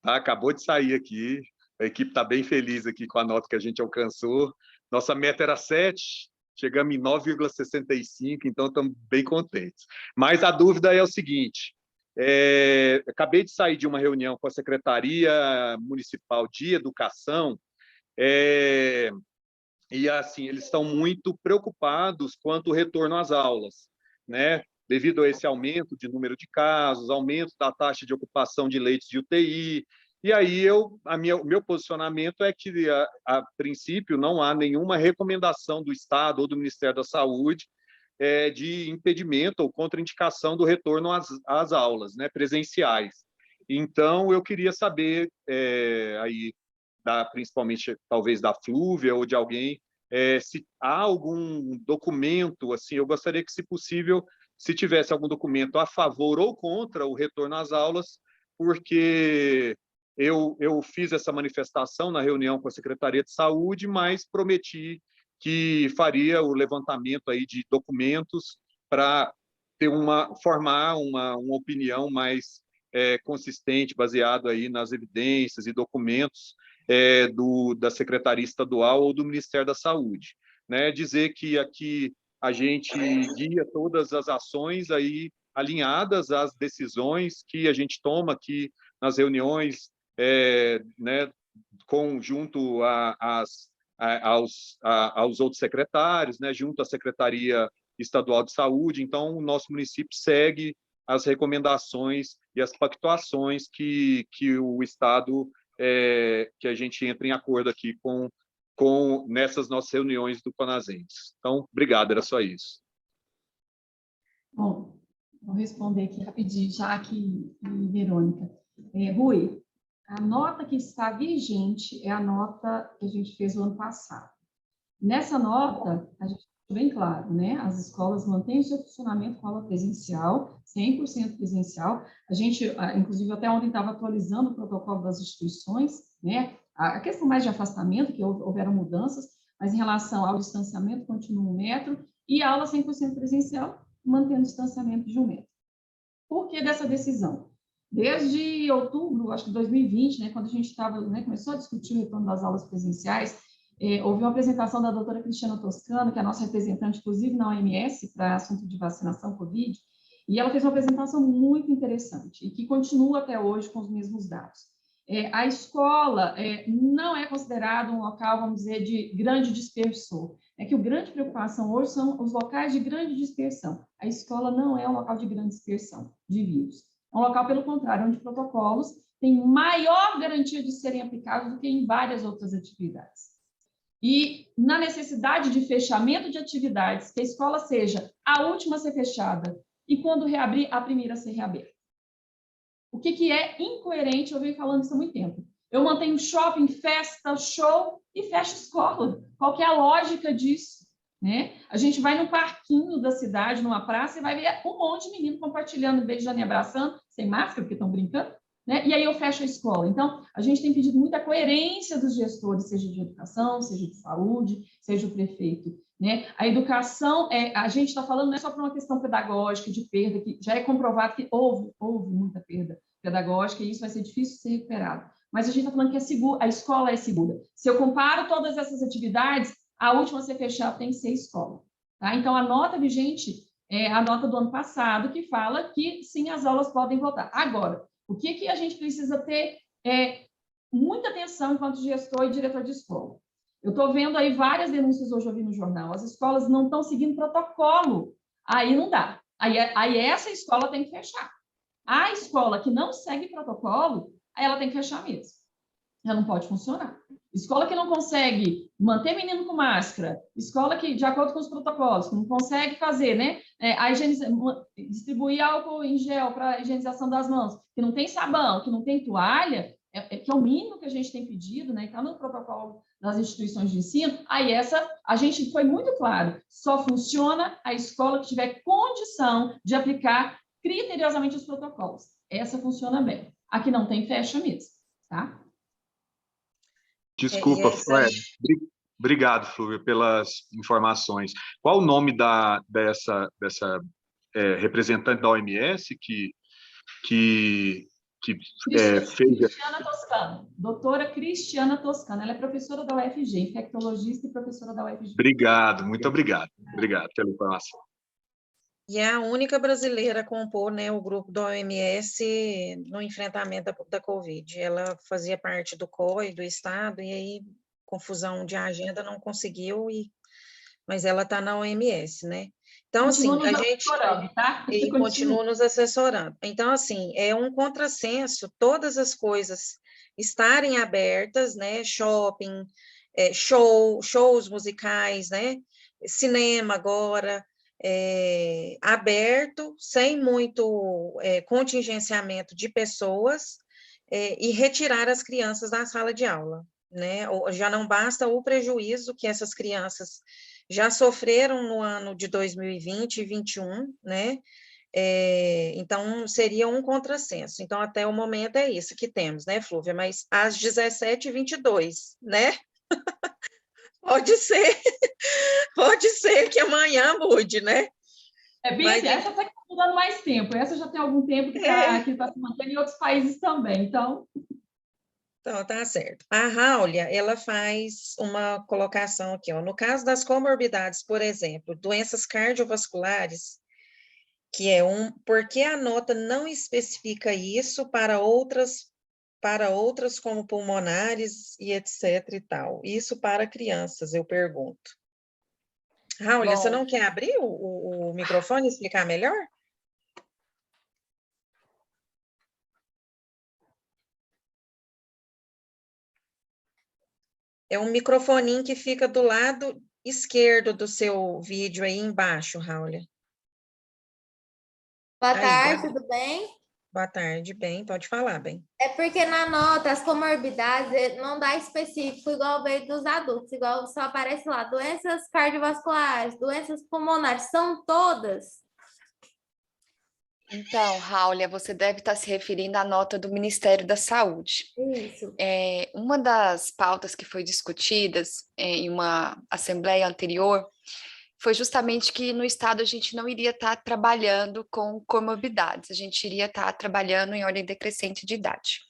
Speaker 11: tá? Acabou de sair aqui, a equipe está bem feliz aqui com a nota que a gente alcançou. Nossa meta era 7, chegamos em 9,65, então estamos bem contentes. Mas a dúvida é o seguinte, acabei de sair de uma reunião com a Secretaria Municipal de Educação, e assim, eles estão muito preocupados quanto ao retorno às aulas, né? Devido a esse aumento de número de casos, aumento da taxa de ocupação de leitos de UTI, e aí o meu posicionamento é que, a princípio, não há nenhuma recomendação do Estado ou do Ministério da Saúde de impedimento ou contraindicação do retorno às aulas, né, presenciais. Então, eu queria saber, aí, principalmente, talvez, da Flúvia ou de alguém, se há algum documento, assim, eu gostaria que, se possível, se tivesse algum documento a favor ou contra o retorno às aulas, porque eu fiz essa manifestação na reunião com a Secretaria de Saúde, mas prometi que faria o levantamento aí de documentos para formar uma opinião mais consistente, baseado aí nas evidências e documentos da Secretaria Estadual ou do Ministério da Saúde, né? Dizer que aqui a gente guia todas as ações aí alinhadas às decisões que a gente toma aqui nas reuniões, né, junto aos outros secretários, né, junto à Secretaria Estadual de Saúde. Então, o nosso município segue as recomendações e as pactuações que o Estado, que a gente entra em acordo aqui nessas nossas reuniões do Conasentes. Então, obrigado, era só isso.
Speaker 6: Bom, vou responder aqui rapidinho, Jaque e Verônica. Rui, a nota que está vigente é a nota que a gente fez o ano passado. Nessa nota, a gente deixou bem claro, né? As escolas mantêm o seu funcionamento com aula presencial, 100% presencial. A gente, inclusive, até ontem estava atualizando o protocolo das instituições, né? A questão mais de afastamento, que houveram mudanças, mas em relação ao distanciamento, continua 1 metro, e a aula 100% presencial, mantendo o distanciamento de 1 metro. Por que dessa decisão? Desde outubro, acho que 2020, né, quando a gente começou a discutir o retorno das aulas presenciais, houve uma apresentação da doutora Cristiana Toscano, que é a nossa representante, inclusive, na OMS, para assunto de vacinação Covid, e ela fez uma apresentação muito interessante, e que continua até hoje com os mesmos dados. A escola não é considerada um local, vamos dizer, de grande dispersor. É que a grande preocupação hoje são os locais de grande dispersão. A escola não é um local de grande dispersão de vírus. É um local, pelo contrário, onde protocolos têm maior garantia de serem aplicados do que em várias outras atividades. E na necessidade de fechamento de atividades, que a escola seja a última a ser fechada e, quando reabrir, a primeira a ser reaberta. O que é incoerente, eu venho falando isso há muito tempo. Eu mantenho shopping, festa, show e fecho escola. Qual que é a lógica disso? Né? A gente vai num parquinho da cidade, numa praça, e vai ver um monte de menino compartilhando, beijando e abraçando, sem máscara, porque estão brincando, né? E aí eu fecho a escola. Então, a gente tem pedido muita coerência dos gestores, seja de educação, seja de saúde, seja o prefeito. Né? A educação, a gente está falando não é só por uma questão pedagógica, de perda, que já é comprovado que houve muita perda pedagógica, e isso vai ser difícil de ser recuperado. Mas a gente está falando que a escola é segura. Se eu comparo todas essas atividades, a última a ser fechada tem que ser escola. Tá? Então, a nota vigente é a nota do ano passado, que fala que, sim, as aulas podem voltar. Agora, o que a gente precisa ter muita atenção enquanto gestor e diretor de escola? Eu estou vendo aí várias denúncias hoje, eu vi no jornal, as escolas não estão seguindo protocolo, aí não dá. Aí essa escola tem que fechar. A escola que não segue protocolo, aí ela tem que fechar mesmo. Ela não pode funcionar. Escola que não consegue manter menino com máscara, escola que, de acordo com os protocolos, que não consegue fazer, né, distribuir álcool em gel para higienização das mãos, que não tem sabão, que não tem toalha, que é o mínimo que a gente tem pedido, né, está no protocolo das instituições de ensino, aí a gente foi muito claro, só funciona a escola que tiver condição de aplicar criteriosamente os protocolos. Essa funciona bem. Aqui não tem, fecha mesmo, tá?
Speaker 11: Desculpa, obrigado, Flúvia, pelas informações. Qual o nome dessa representante da OMS que fez...
Speaker 6: Cristiana Toscano, doutora Cristiana Toscano, ela é professora da UFG, infectologista e professora da UFG.
Speaker 11: Obrigado, muito obrigado. Obrigado pela informação.
Speaker 1: E é a única brasileira a compor, né, o grupo da OMS no enfrentamento da Covid. Ela fazia parte do COI, do Estado, e aí, confusão de agenda, não conseguiu, mas ela está na OMS, né? Então,
Speaker 6: continua
Speaker 1: assim, a gente...
Speaker 6: tá?
Speaker 1: E continua nos assessorando. Então, assim, é um contrassenso todas as coisas estarem abertas, né, shopping, shows musicais, né, cinema agora, aberto, sem muito contingenciamento de pessoas, e retirar as crianças da sala de aula, né? Já não basta o prejuízo que essas crianças já sofreram no ano de 2020 e 2021, né? Então, seria um contrassenso. Então, até o momento é isso que temos, né, Flúvia? Mas às 17h22, né? Pode ser que amanhã mude, né?
Speaker 6: Mas essa até que está mudando mais tempo. Essa já tem algum tempo que está se mantendo em outros países também, então...
Speaker 1: Então, tá certo. A Ráulia, ela faz uma colocação aqui, ó. No caso das comorbidades, por exemplo, doenças cardiovasculares, que por que a nota não especifica isso para outras como pulmonares e etc e tal? Isso para crianças, eu pergunto. Raul, você não quer abrir o microfone e explicar melhor? É um microfoninho que fica do lado esquerdo do seu vídeo aí embaixo, Raul.
Speaker 12: Boa tarde, tudo bem?
Speaker 1: Boa tarde, bem, pode falar, bem.
Speaker 12: É porque na nota as comorbidades não dá específico igual veio dos adultos, igual só aparece lá, doenças cardiovasculares, doenças pulmonares, são todas?
Speaker 2: Então, Ráulia, você deve estar se referindo à nota do Ministério da Saúde.
Speaker 12: Isso.
Speaker 2: Uma das pautas que foi discutidas em uma assembleia anterior foi justamente que no Estado a gente não iria estar trabalhando com comorbidades, a gente iria estar trabalhando em ordem decrescente de idade.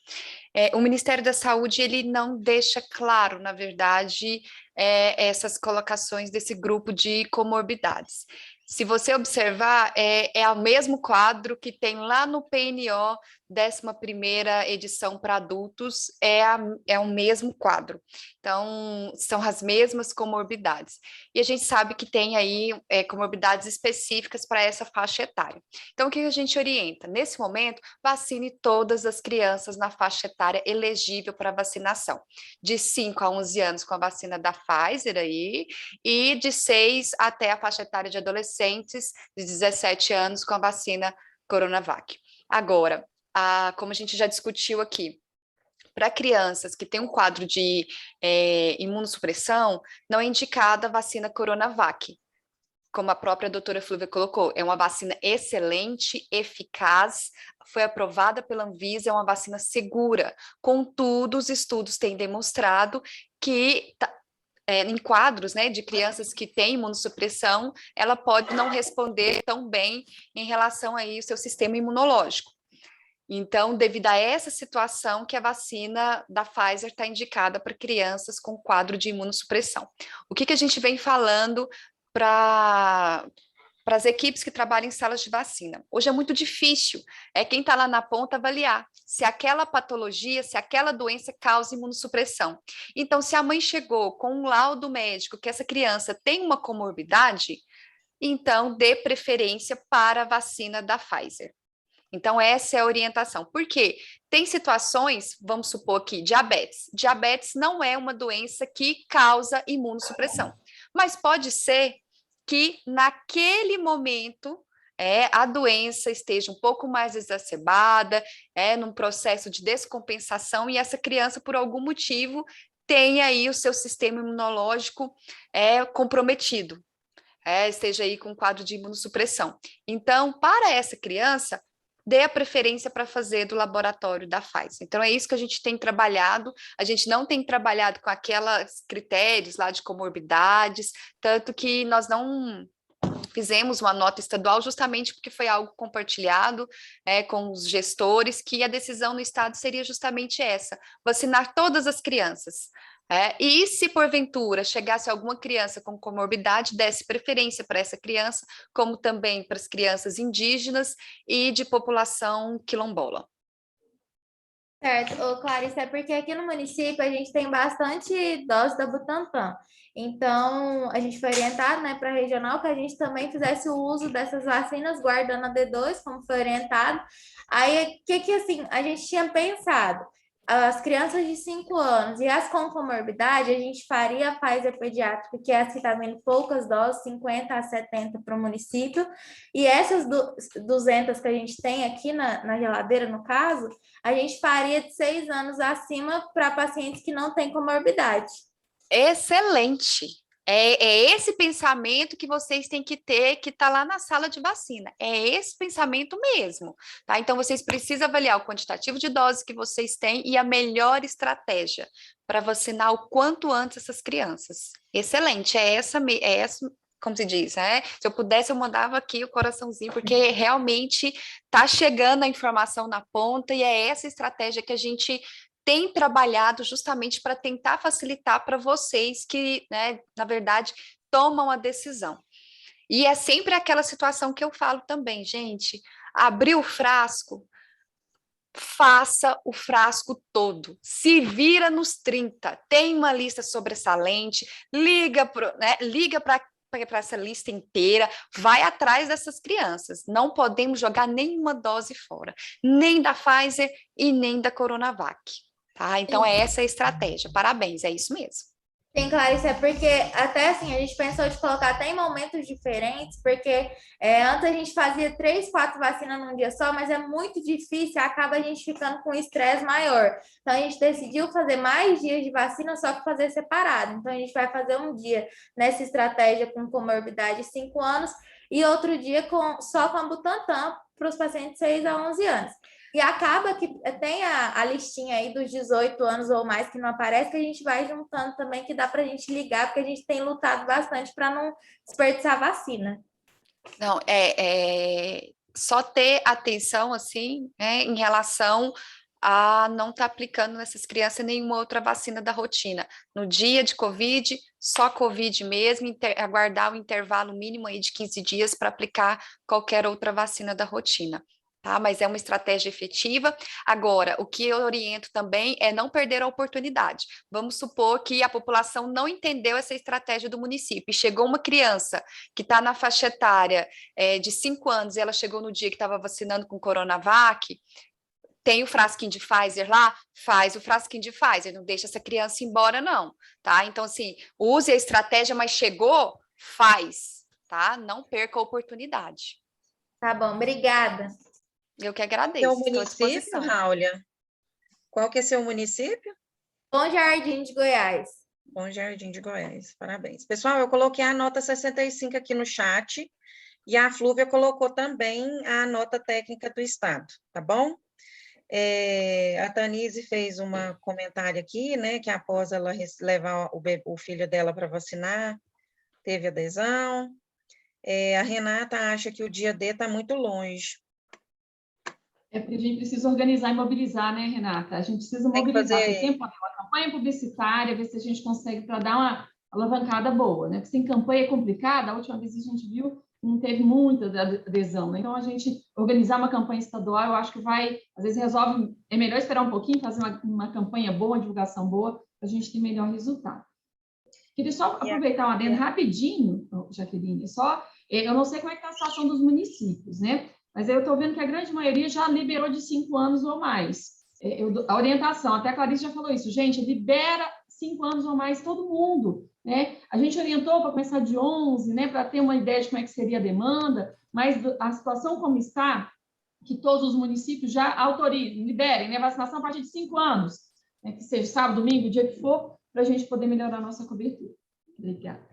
Speaker 2: O Ministério da Saúde, ele não deixa claro, na verdade, essas colocações desse grupo de comorbidades. Se você observar, é o mesmo quadro que tem lá no PNO, 11ª edição para adultos, é o mesmo quadro. Então, são as mesmas comorbidades. E a gente sabe que tem aí comorbidades específicas para essa faixa etária. Então, o que a gente orienta? Nesse momento, vacine todas as crianças na faixa etária elegível para vacinação. De 5 a 11 anos com a vacina da Pfizer aí, e de 6 até a faixa etária de adolescentes de 17 anos com a vacina Coronavac. Agora, como a gente já discutiu aqui, para crianças que têm um quadro de imunossupressão, não é indicada a vacina Coronavac. Como a própria doutora Flúvia colocou, é uma vacina excelente, eficaz, foi aprovada pela Anvisa, é uma vacina segura. Contudo, os estudos têm demonstrado que em quadros, né, de crianças que têm imunossupressão, ela pode não responder tão bem em relação aí ao seu sistema imunológico. Então, devido a essa situação que a vacina da Pfizer está indicada para crianças com quadro de imunossupressão. O que a gente vem falando para as equipes que trabalham em salas de vacina? Hoje é muito difícil, quem está lá na ponta avaliar se aquela patologia, se aquela doença causa imunossupressão. Então, se a mãe chegou com um laudo médico que essa criança tem uma comorbidade, então dê preferência para a vacina da Pfizer. Então, essa é a orientação. Por quê? Tem situações, vamos supor aqui, diabetes. Diabetes não é uma doença que causa imunossupressão, mas pode ser que naquele momento a doença esteja um pouco mais exacerbada, num processo de descompensação, e essa criança, por algum motivo, tenha aí o seu sistema imunológico comprometido, esteja aí com um quadro de imunossupressão. Então, para essa criança, dê a preferência para fazer do laboratório da Pfizer. Então, é isso que a gente tem trabalhado. A gente não tem trabalhado com aqueles critérios lá de comorbidades, tanto que nós não fizemos uma nota estadual justamente porque foi algo compartilhado com os gestores, que a decisão no estado seria justamente essa: vacinar todas as crianças. E se porventura chegasse alguma criança com comorbidade, desse preferência para essa criança, como também para as crianças indígenas e de população quilombola.
Speaker 12: Certo, ô Clarice, é porque aqui no município a gente tem bastante dose da Butantan. Então, a gente foi orientado, né, para a regional que a gente também fizesse o uso dessas vacinas, guardando a D2, como foi orientado. Aí, o que assim, a gente tinha pensado? As crianças de 5 anos e as com comorbidade, a gente faria a Pfizer pediátrica, que é a que está vendo poucas doses, 50 a 70 para o município, e essas 200 que a gente tem aqui na geladeira, no caso, a gente faria de 6 anos acima para pacientes que não têm comorbidade.
Speaker 2: Excelente! É esse pensamento que vocês têm que ter, que está lá na sala de vacina. É esse pensamento mesmo, tá? Então, vocês precisam avaliar o quantitativo de doses que vocês têm e a melhor estratégia para vacinar o quanto antes essas crianças. Excelente, é essa, como se diz, né? Se eu pudesse, eu mandava aqui o coraçãozinho, porque realmente está chegando a informação na ponta, e é essa estratégia que a gente tem trabalhado justamente para tentar facilitar para vocês que, né, na verdade, tomam a decisão. E é sempre aquela situação que eu falo também, gente: abriu o frasco, faça o frasco todo, se vira nos 30, tem uma lista sobressalente, liga para essa lista inteira, vai atrás dessas crianças. Não podemos jogar nenhuma dose fora, nem da Pfizer e nem da Coronavac. Tá? Então, é essa a estratégia. Parabéns, é isso mesmo.
Speaker 12: Sim, Clarice, é porque até assim, a gente pensou de colocar até em momentos diferentes, porque antes a gente fazia 3, 4 vacinas num dia só, mas é muito difícil, acaba a gente ficando com um estresse maior. Então, a gente decidiu fazer mais dias de vacina, só que fazer separado. Então, a gente vai fazer um dia nessa estratégia com comorbidade 5 anos e outro dia só com a Butantan para os pacientes de 6 a 11 anos. E acaba que tem a listinha aí dos 18 anos ou mais que não aparece, que a gente vai juntando também, que dá para a gente ligar, porque a gente tem lutado bastante para não desperdiçar vacina.
Speaker 2: Não, só ter atenção, assim, em relação a não estar aplicando nessas crianças nenhuma outra vacina da rotina. No dia de Covid, só Covid mesmo, aguardar o intervalo mínimo aí de 15 dias para aplicar qualquer outra vacina da rotina. Tá? Mas é uma estratégia efetiva. Agora, o que eu oriento também é não perder a oportunidade. Vamos supor que a população não entendeu essa estratégia do município e chegou uma criança que está na faixa etária de 5 anos e ela chegou no dia que estava vacinando com Coronavac. Tem o frasquinho de Pfizer lá? Faz o frasquinho de Pfizer, não deixa essa criança embora, não, tá? Então, assim, use a estratégia, mas chegou, faz, tá? Não perca a oportunidade.
Speaker 12: Tá bom, obrigada.
Speaker 2: Eu que agradeço.
Speaker 1: Seu município, Ráulia? Qual que é seu município?
Speaker 12: Bom Jardim de Goiás.
Speaker 1: Bom Jardim de Goiás, parabéns. Pessoal, eu coloquei a nota 65 aqui no chat, e a Flúvia colocou também a nota técnica do estado, tá bom? A Tanise fez um comentário aqui, né, que após ela levar o filho dela para vacinar, teve adesão. A Renata acha que o dia D está muito longe.
Speaker 6: Porque a gente precisa organizar e mobilizar, né, Renata? A gente precisa mobilizar. Tem tempo para uma campanha publicitária, ver se a gente consegue para dar uma alavancada boa, né? Porque sem campanha é complicado. A última vez a gente viu que não teve muita adesão, né? Então, a gente organizar uma campanha estadual, eu acho que vai, às vezes resolve, é melhor esperar um pouquinho, fazer uma campanha boa, uma divulgação boa, para a gente ter melhor resultado. Queria só aproveitar um adendo rapidinho, Jaqueline, eu não sei como é que está a situação dos municípios, né? Mas eu estou vendo que a grande maioria já liberou de 5 anos ou mais. A orientação, até a Clarice já falou isso, gente, libera 5 anos ou mais todo mundo, né? A gente orientou para começar de 11, né, para ter uma ideia de como é que seria a demanda, mas a situação como está, que todos os municípios já autorizem, liberem, né, vacinação a partir de 5 anos, né, que seja sábado, domingo, o dia que for, para a gente poder melhorar a nossa cobertura. Obrigada.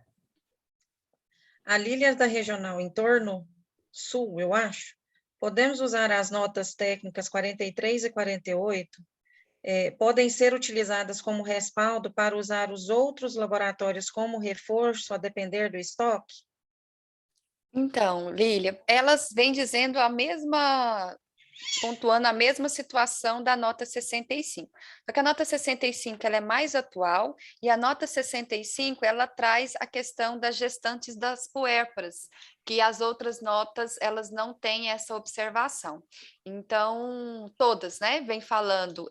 Speaker 1: A Lília da Regional Entorno Sul, eu acho, podemos usar as notas técnicas 43 e 48, podem ser utilizadas como respaldo para usar os outros laboratórios como reforço, a depender do estoque?
Speaker 2: Então, Lília, elas vêm dizendo pontuando a mesma situação da nota 65. Só que a nota 65 ela é mais atual e a nota 65 ela traz a questão das gestantes das puérperas, que as outras notas elas não têm essa observação. Então, todas, né, vem falando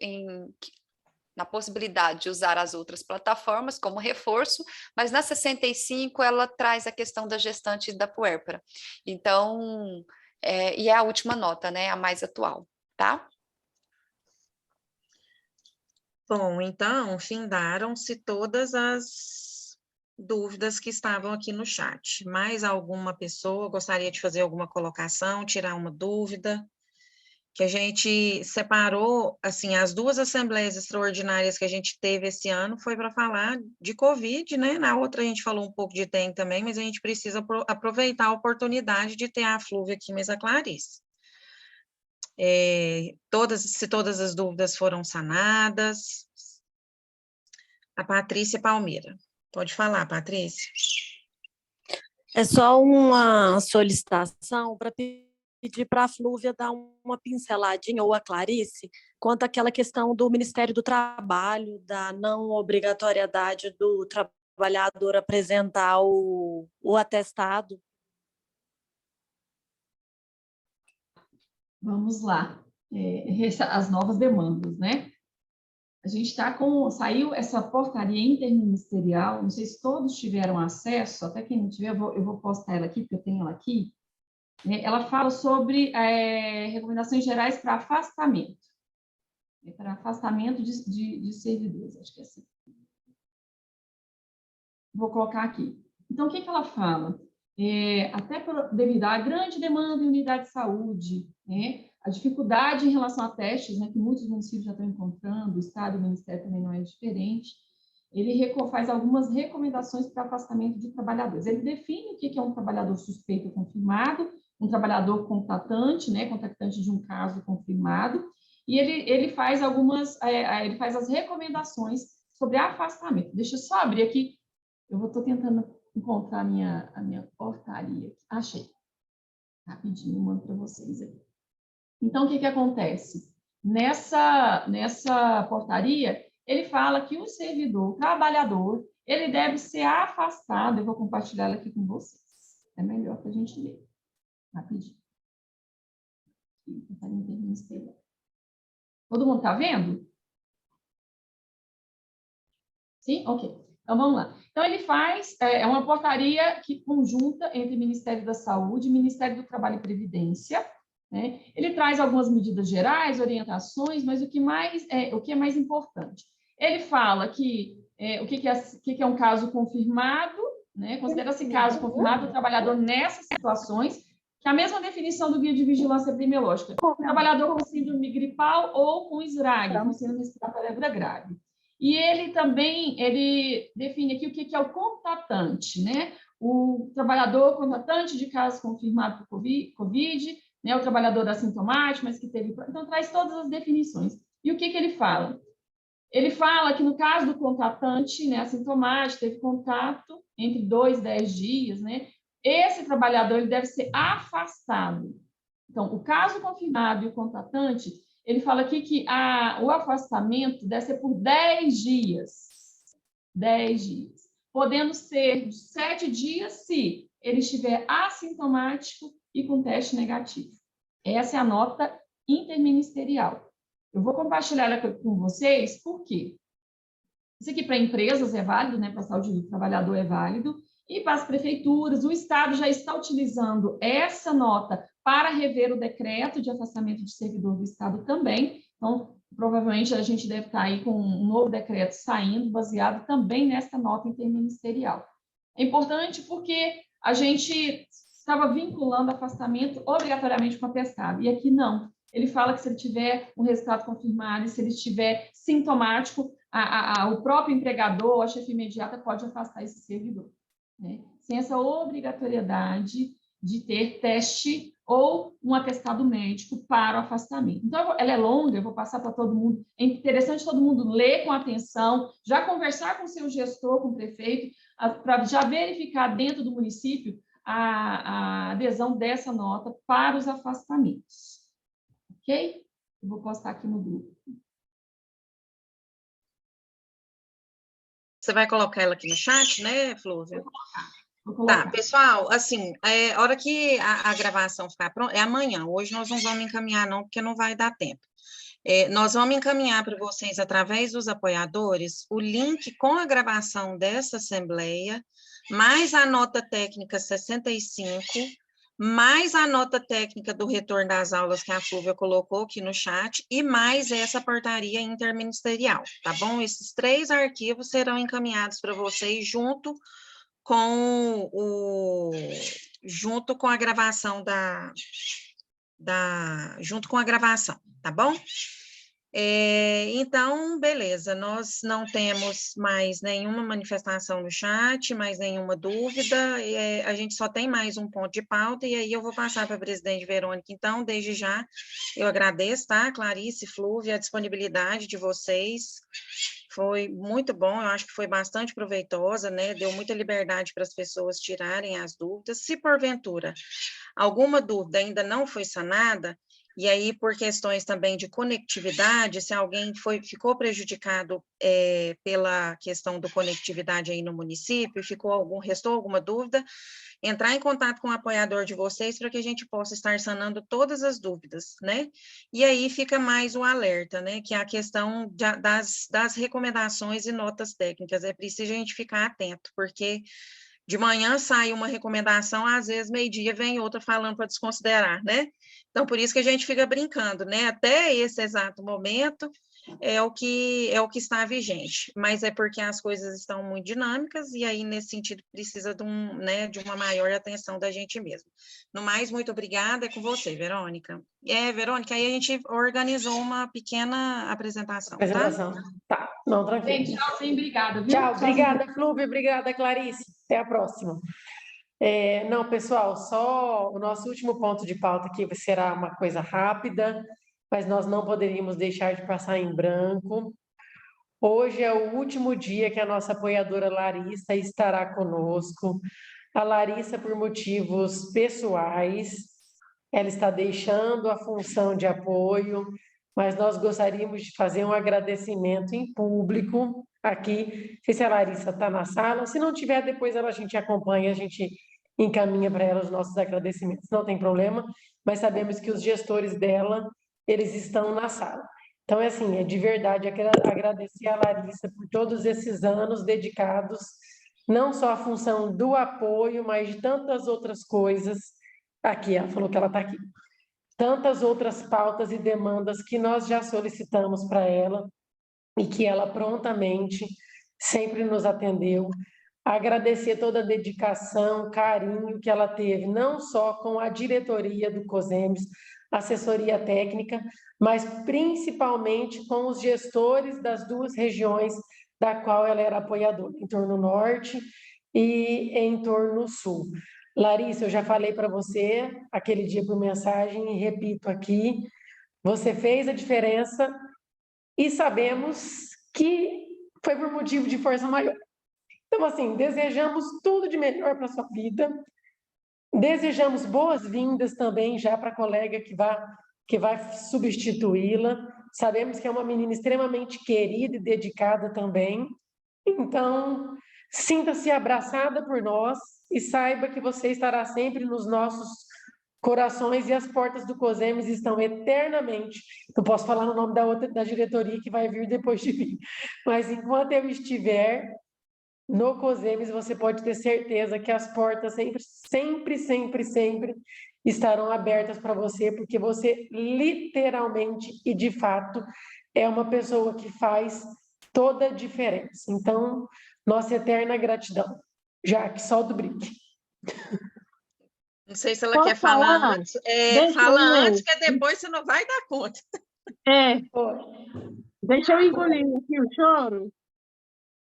Speaker 2: na possibilidade de usar as outras plataformas como reforço, mas na 65 ela traz a questão da gestante da puérpera. Então, e é a última nota, né, a mais atual, tá?
Speaker 1: Bom, então, findaram-se todas as dúvidas que estavam aqui no chat. Mais alguma pessoa gostaria de fazer alguma colocação, tirar uma dúvida? Que a gente separou, assim, as 2 assembleias extraordinárias que a gente teve esse ano foi para falar de Covid, né? Na outra a gente falou um pouco de dengue também, mas a gente precisa aproveitar a oportunidade de ter a Flúvia aqui, mas a Clarice. Se todas as dúvidas foram sanadas. A Patrícia Palmeira. Pode falar, Patrícia.
Speaker 13: É só uma solicitação para pedir para a Flúvia dar uma pinceladinha, ou a Clarice, quanto àquela questão do Ministério do Trabalho, da não obrigatoriedade do trabalhador apresentar o atestado.
Speaker 6: Vamos lá. As novas demandas, né? A gente está saiu essa portaria interministerial, não sei se todos tiveram acesso, até quem não tiver, eu vou postar ela aqui, porque eu tenho ela aqui. Ela fala sobre recomendações gerais para afastamento. Para afastamento de servidores, acho que é assim. Vou colocar aqui. Então, o que ela fala? Até devido à grande demanda em unidade de saúde, né? A dificuldade em relação a testes, né, que muitos municípios já estão encontrando, o Estado e o Ministério também não é diferente, ele faz algumas recomendações para afastamento de trabalhadores. Ele define o que é um trabalhador suspeito ou confirmado, um trabalhador contatante, né, contactante de um caso confirmado, e ele faz ele faz as recomendações sobre afastamento. Deixa eu só abrir aqui, eu estou tentando encontrar a minha portaria. Achei. Rapidinho, mando para vocês aqui. Então, o que acontece? Nessa portaria, ele fala que o servidor, o trabalhador, ele deve ser afastado. Eu vou compartilhar ela aqui com vocês. É melhor para a gente ler. Rapidinho. Todo mundo está vendo? Sim? Ok. Então, vamos lá. Então, ele faz uma portaria conjunta entre o Ministério da Saúde e o Ministério do Trabalho e Previdência, né? Ele traz algumas medidas gerais, orientações, mas o que é mais importante? Ele fala que o que é um caso confirmado, né? Considera-se caso confirmado o trabalhador nessas situações, que é a mesma definição do Guia de Vigilância Epidemiológica. Trabalhador com síndrome gripal ou com SRAG, com síndrome respiratória grave. E ele também define aqui o que é o contatante, né? O trabalhador contatante de caso confirmado por Covid, né? O trabalhador assintomático, mas que teve... Então, traz todas as definições. E o que ele fala? Ele fala que no caso do contatante, né, assintomático, teve contato entre 2 e 10 dias, né? Esse trabalhador ele deve ser afastado. Então, o caso confirmado e o contatante, ele fala aqui que o afastamento deve ser por 10 dias. 10 dias. Podendo ser de 7 dias se ele estiver assintomático e com teste negativo. Essa é a nota interministerial. Eu vou compartilhar ela com vocês, por quê? Isso aqui para empresas é válido, né? Para a saúde do trabalhador é válido. E para as prefeituras, o Estado já está utilizando essa nota para rever o decreto de afastamento de servidor do Estado também. Então, provavelmente a gente deve estar aí com um novo decreto saindo, baseado também nessa nota interministerial. É importante porque a gente estava vinculando afastamento obrigatoriamente com atestado, e aqui não. Ele fala que se ele tiver um resultado confirmado, e se ele estiver sintomático, o próprio empregador ou a chefe imediata pode afastar esse servidor, né? Sem essa obrigatoriedade de ter teste ou um atestado médico para o afastamento. Então, ela é longa, eu vou passar para todo mundo. É interessante todo mundo ler com atenção, já conversar com o seu gestor, com o prefeito, para já verificar dentro do município a adesão dessa nota para os afastamentos. Ok? Eu vou postar aqui no grupo.
Speaker 1: Você vai colocar ela aqui no chat, né, Flúvia?
Speaker 6: Vou colocar.
Speaker 1: Tá, pessoal, assim, a hora que a gravação ficar pronta, é amanhã. Hoje nós não vamos encaminhar, não, porque não vai dar tempo. Nós vamos encaminhar para vocês, através dos apoiadores, o link com a gravação dessa assembleia, mais a nota técnica 65, mais a nota técnica do retorno das aulas que a Flúvia colocou aqui no chat, e mais essa portaria interministerial, tá bom? Esses 3 arquivos serão encaminhados para vocês junto com a gravação junto com a gravação, tá bom? Então, beleza, nós não temos mais nenhuma manifestação no chat, mais nenhuma dúvida, a gente só tem mais um ponto de pauta, e aí eu vou passar para a presidente Verônica. Então, desde já, eu agradeço, tá, Clarice, Flúvia, a disponibilidade de vocês. Foi muito bom, eu acho que foi bastante proveitosa, né? Deu muita liberdade para as pessoas tirarem as dúvidas. Se porventura alguma dúvida ainda não foi sanada, e aí por questões também de conectividade, se alguém ficou prejudicado pela questão do conectividade aí no município, restou alguma dúvida, entrar em contato com o apoiador de vocês para que a gente possa estar sanando todas as dúvidas, né? E aí fica mais o alerta, né? Que é a questão das recomendações e notas técnicas. É preciso a gente ficar atento, porque de manhã sai uma recomendação, às vezes meio-dia vem outra falando para desconsiderar, né? Então, por isso que a gente fica brincando, né? Até esse exato momento é o que está vigente, mas é porque as coisas estão muito dinâmicas, e aí, nesse sentido, precisa de uma maior atenção da gente mesmo. No mais, muito obrigada, é com você, Verônica. Verônica, aí a gente organizou uma pequena apresentação,
Speaker 3: Tá? Não, tranquilo.
Speaker 6: Gente, tchauzinho, obrigada, viu?
Speaker 3: Tchau, obrigada, Flúvia, obrigada, Clarice. Até a próxima. Não, pessoal, só o nosso último ponto de pauta aqui será uma coisa rápida, mas nós não poderíamos deixar de passar em branco. Hoje é o último dia que a nossa apoiadora Larissa estará conosco. A Larissa, por motivos pessoais, ela está deixando a função de apoio, mas nós gostaríamos de fazer um agradecimento em público aqui. Não sei se a Larissa está na sala, se não tiver, depois a gente acompanha, a gente encaminha para ela os nossos agradecimentos, não tem problema, mas sabemos que os gestores dela, eles estão na sala. Então, é de verdade agradecer a Larissa por todos esses anos dedicados, não só à função do apoio, mas de tantas outras coisas. Aqui, ela falou que ela está aqui. Tantas outras pautas e demandas que nós já solicitamos para ela e que ela prontamente sempre nos atendeu. Agradecer toda a dedicação, carinho que ela teve, não só com a diretoria do COSEMES, assessoria técnica, mas principalmente com os gestores das 2 regiões da qual ela era apoiadora, em torno norte e em torno sul. Larissa, eu já falei para você aquele dia por mensagem e repito aqui, você fez a diferença e sabemos que foi por motivo de força maior. Então, desejamos tudo de melhor para a sua vida, desejamos boas-vindas também já para a colega que vai substituí-la, sabemos que é uma menina extremamente querida e dedicada também, então, sinta-se abraçada por nós e saiba que você estará sempre nos nossos corações e as portas do COSEMES estão eternamente. Não posso falar no nome da diretoria que vai vir depois de mim, mas enquanto eu estiver no COSEMES, você pode ter certeza que as portas sempre estarão abertas para você, porque você literalmente e de fato é uma pessoa que faz toda a diferença. Então, nossa eterna gratidão. Jaque, solta o brinque.
Speaker 5: Não sei se ela
Speaker 4: Posso
Speaker 5: quer falar
Speaker 4: falar?
Speaker 5: antes.
Speaker 4: Deixa
Speaker 5: Fala
Speaker 4: eu...
Speaker 5: antes, que depois você não vai dar conta.
Speaker 4: Deixa eu engolir aqui o choro,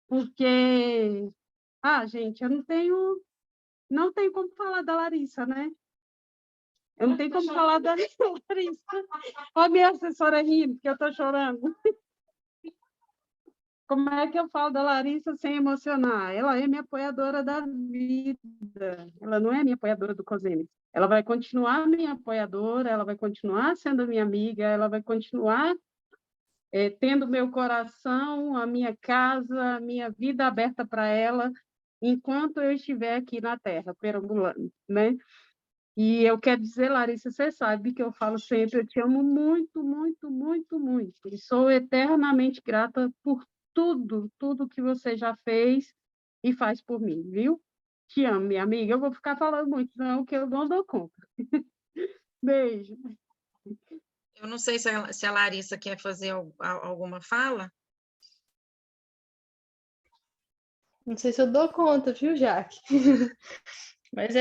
Speaker 4: porque, gente, eu não tenho como falar da Larissa, né? Eu não tenho como falar da Larissa. Olha a minha assessora rindo, que eu estou chorando. Como é que eu falo da Larissa sem emocionar? Ela é minha apoiadora da vida. Ela não é minha apoiadora do COSEMES. Ela vai continuar minha apoiadora, ela vai continuar sendo minha amiga, ela vai continuar tendo meu coração, a minha casa, a minha vida aberta para ela, enquanto eu estiver aqui na Terra, perambulando, né? E eu quero dizer, Larissa, você sabe que eu falo sempre, eu te amo muito, muito, muito, muito. E sou eternamente grata por tudo que você já fez e faz por mim, viu? Te amo, minha amiga. Eu vou ficar falando muito, não, que eu não dou conta. Beijo.
Speaker 5: Eu não sei se a Larissa quer fazer alguma fala.
Speaker 6: Não sei se eu dou conta, viu, Jaque? Mas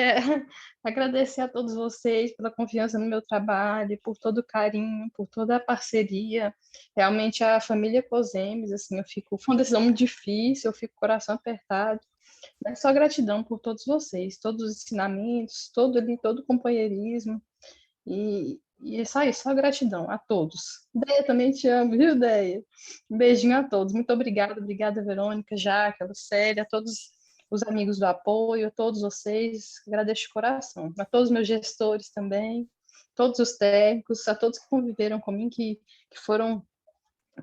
Speaker 6: agradecer a todos vocês pela confiança no meu trabalho, por todo o carinho, por toda a parceria. Realmente a família COSEMES, assim, foi uma decisão muito difícil, eu fico com o coração apertado. Mas só gratidão por todos vocês, todos os ensinamentos, todo o companheirismo. E é só isso, só gratidão a todos. Deia, também te amo, viu, Deia? Um beijinho a todos. Muito obrigada, Verônica, Jaque, Lucélia, a todos os amigos do apoio, a todos vocês, agradeço de coração. A todos os meus gestores também, todos os técnicos, a todos que conviveram comigo, que foram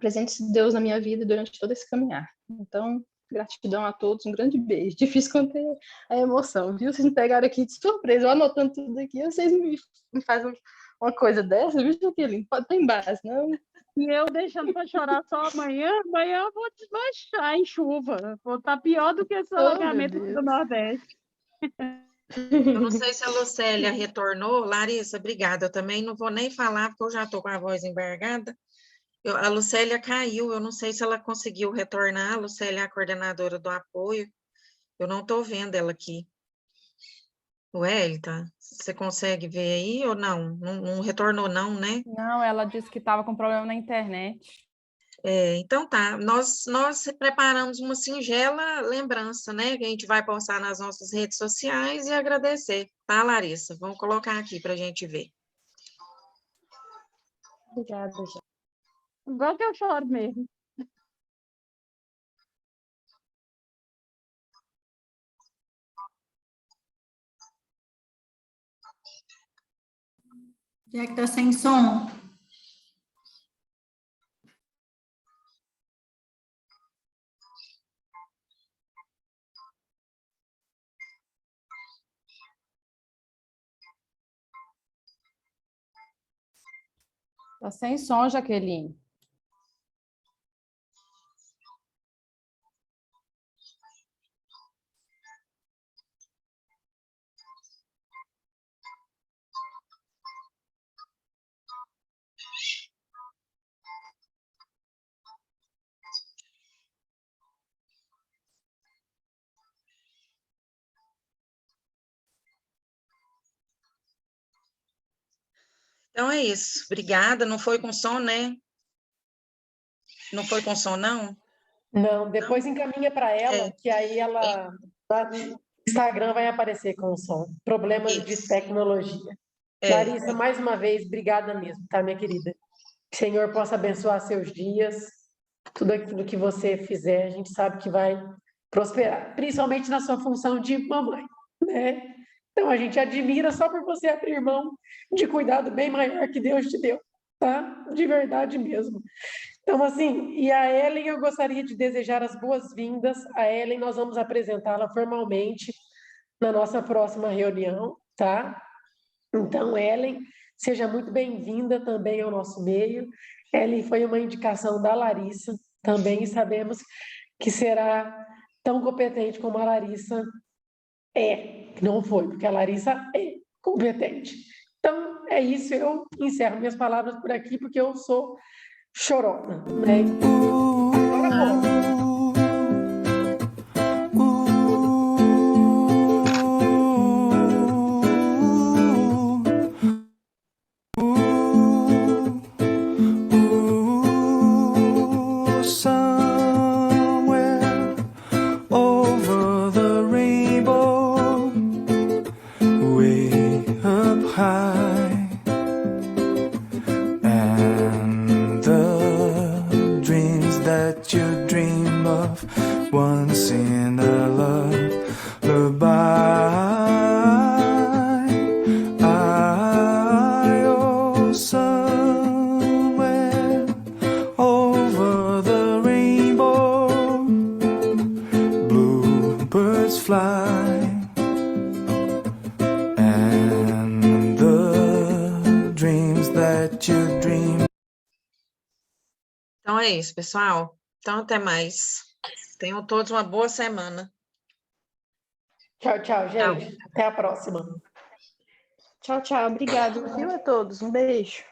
Speaker 6: presentes de Deus na minha vida durante todo esse caminhar. Então, gratidão a todos, um grande beijo. Difícil conter a emoção, viu? Vocês me pegaram aqui de surpresa, eu anotando tudo aqui, vocês me fazem uma coisa dessa, viu, Jaqueline? Pode ter base, não?
Speaker 4: E eu deixando para chorar só amanhã eu vou desmanchar em chuva. Vou estar pior do que esse alagamento do Nordeste.
Speaker 5: Eu não sei se a Lucélia retornou. Larissa, obrigada. Eu também não vou nem falar, porque eu já estou com a voz embargada. A Lucélia caiu, eu não sei se ela conseguiu retornar. A Lucélia é a coordenadora do apoio. Eu não estou vendo ela aqui. Wellington, você consegue ver aí ou não? Não retornou não, né?
Speaker 2: Não, ela disse que estava com problema na internet.
Speaker 5: Então tá, nós preparamos uma singela lembrança, né? Que a gente vai postar nas nossas redes sociais e agradecer, tá, Larissa? Vamos colocar aqui para a gente ver.
Speaker 6: Obrigada, gente.
Speaker 4: Igual que eu choro mesmo.
Speaker 14: Já que está sem som.
Speaker 2: Está sem som, Jaqueline.
Speaker 5: Então é isso, obrigada. Não foi com som, né? Não foi com som, não?
Speaker 3: Não, depois encaminha para ela, que aí ela no Instagram vai aparecer com o som. Problemas de tecnologia. Larissa, mais uma vez, obrigada mesmo, tá, minha querida? Que o Senhor possa abençoar seus dias, tudo aquilo que você fizer, a gente sabe que vai prosperar, principalmente na sua função de mamãe, né? Então, a gente admira só por você abrir mão de cuidado bem maior que Deus te deu, tá? De verdade mesmo. Então, assim, e a Ellen, eu gostaria de desejar as boas-vindas. A Ellen, nós vamos apresentá-la formalmente na nossa próxima reunião, tá? Então, Ellen, seja muito bem-vinda também ao nosso meio. Ellen foi uma indicação da Larissa também, e sabemos que será tão competente como a Larissa não foi, porque a Larissa é competente. Então, é isso, eu encerro minhas palavras por aqui, porque eu sou chorona, né? Agora pode.
Speaker 15: Somewhere over the rainbow, way up high, and the dreams that you dream of once in a lullaby. I oh, somewhere over the rainbow, bluebirds fly, and the dreams that you dream.
Speaker 5: Então é isso, pessoal. Então, até mais. Tenham todos uma boa semana.
Speaker 3: Tchau, tchau, gente. Até a próxima.
Speaker 16: Tchau, tchau. Obrigada, viu, a todos. Um beijo.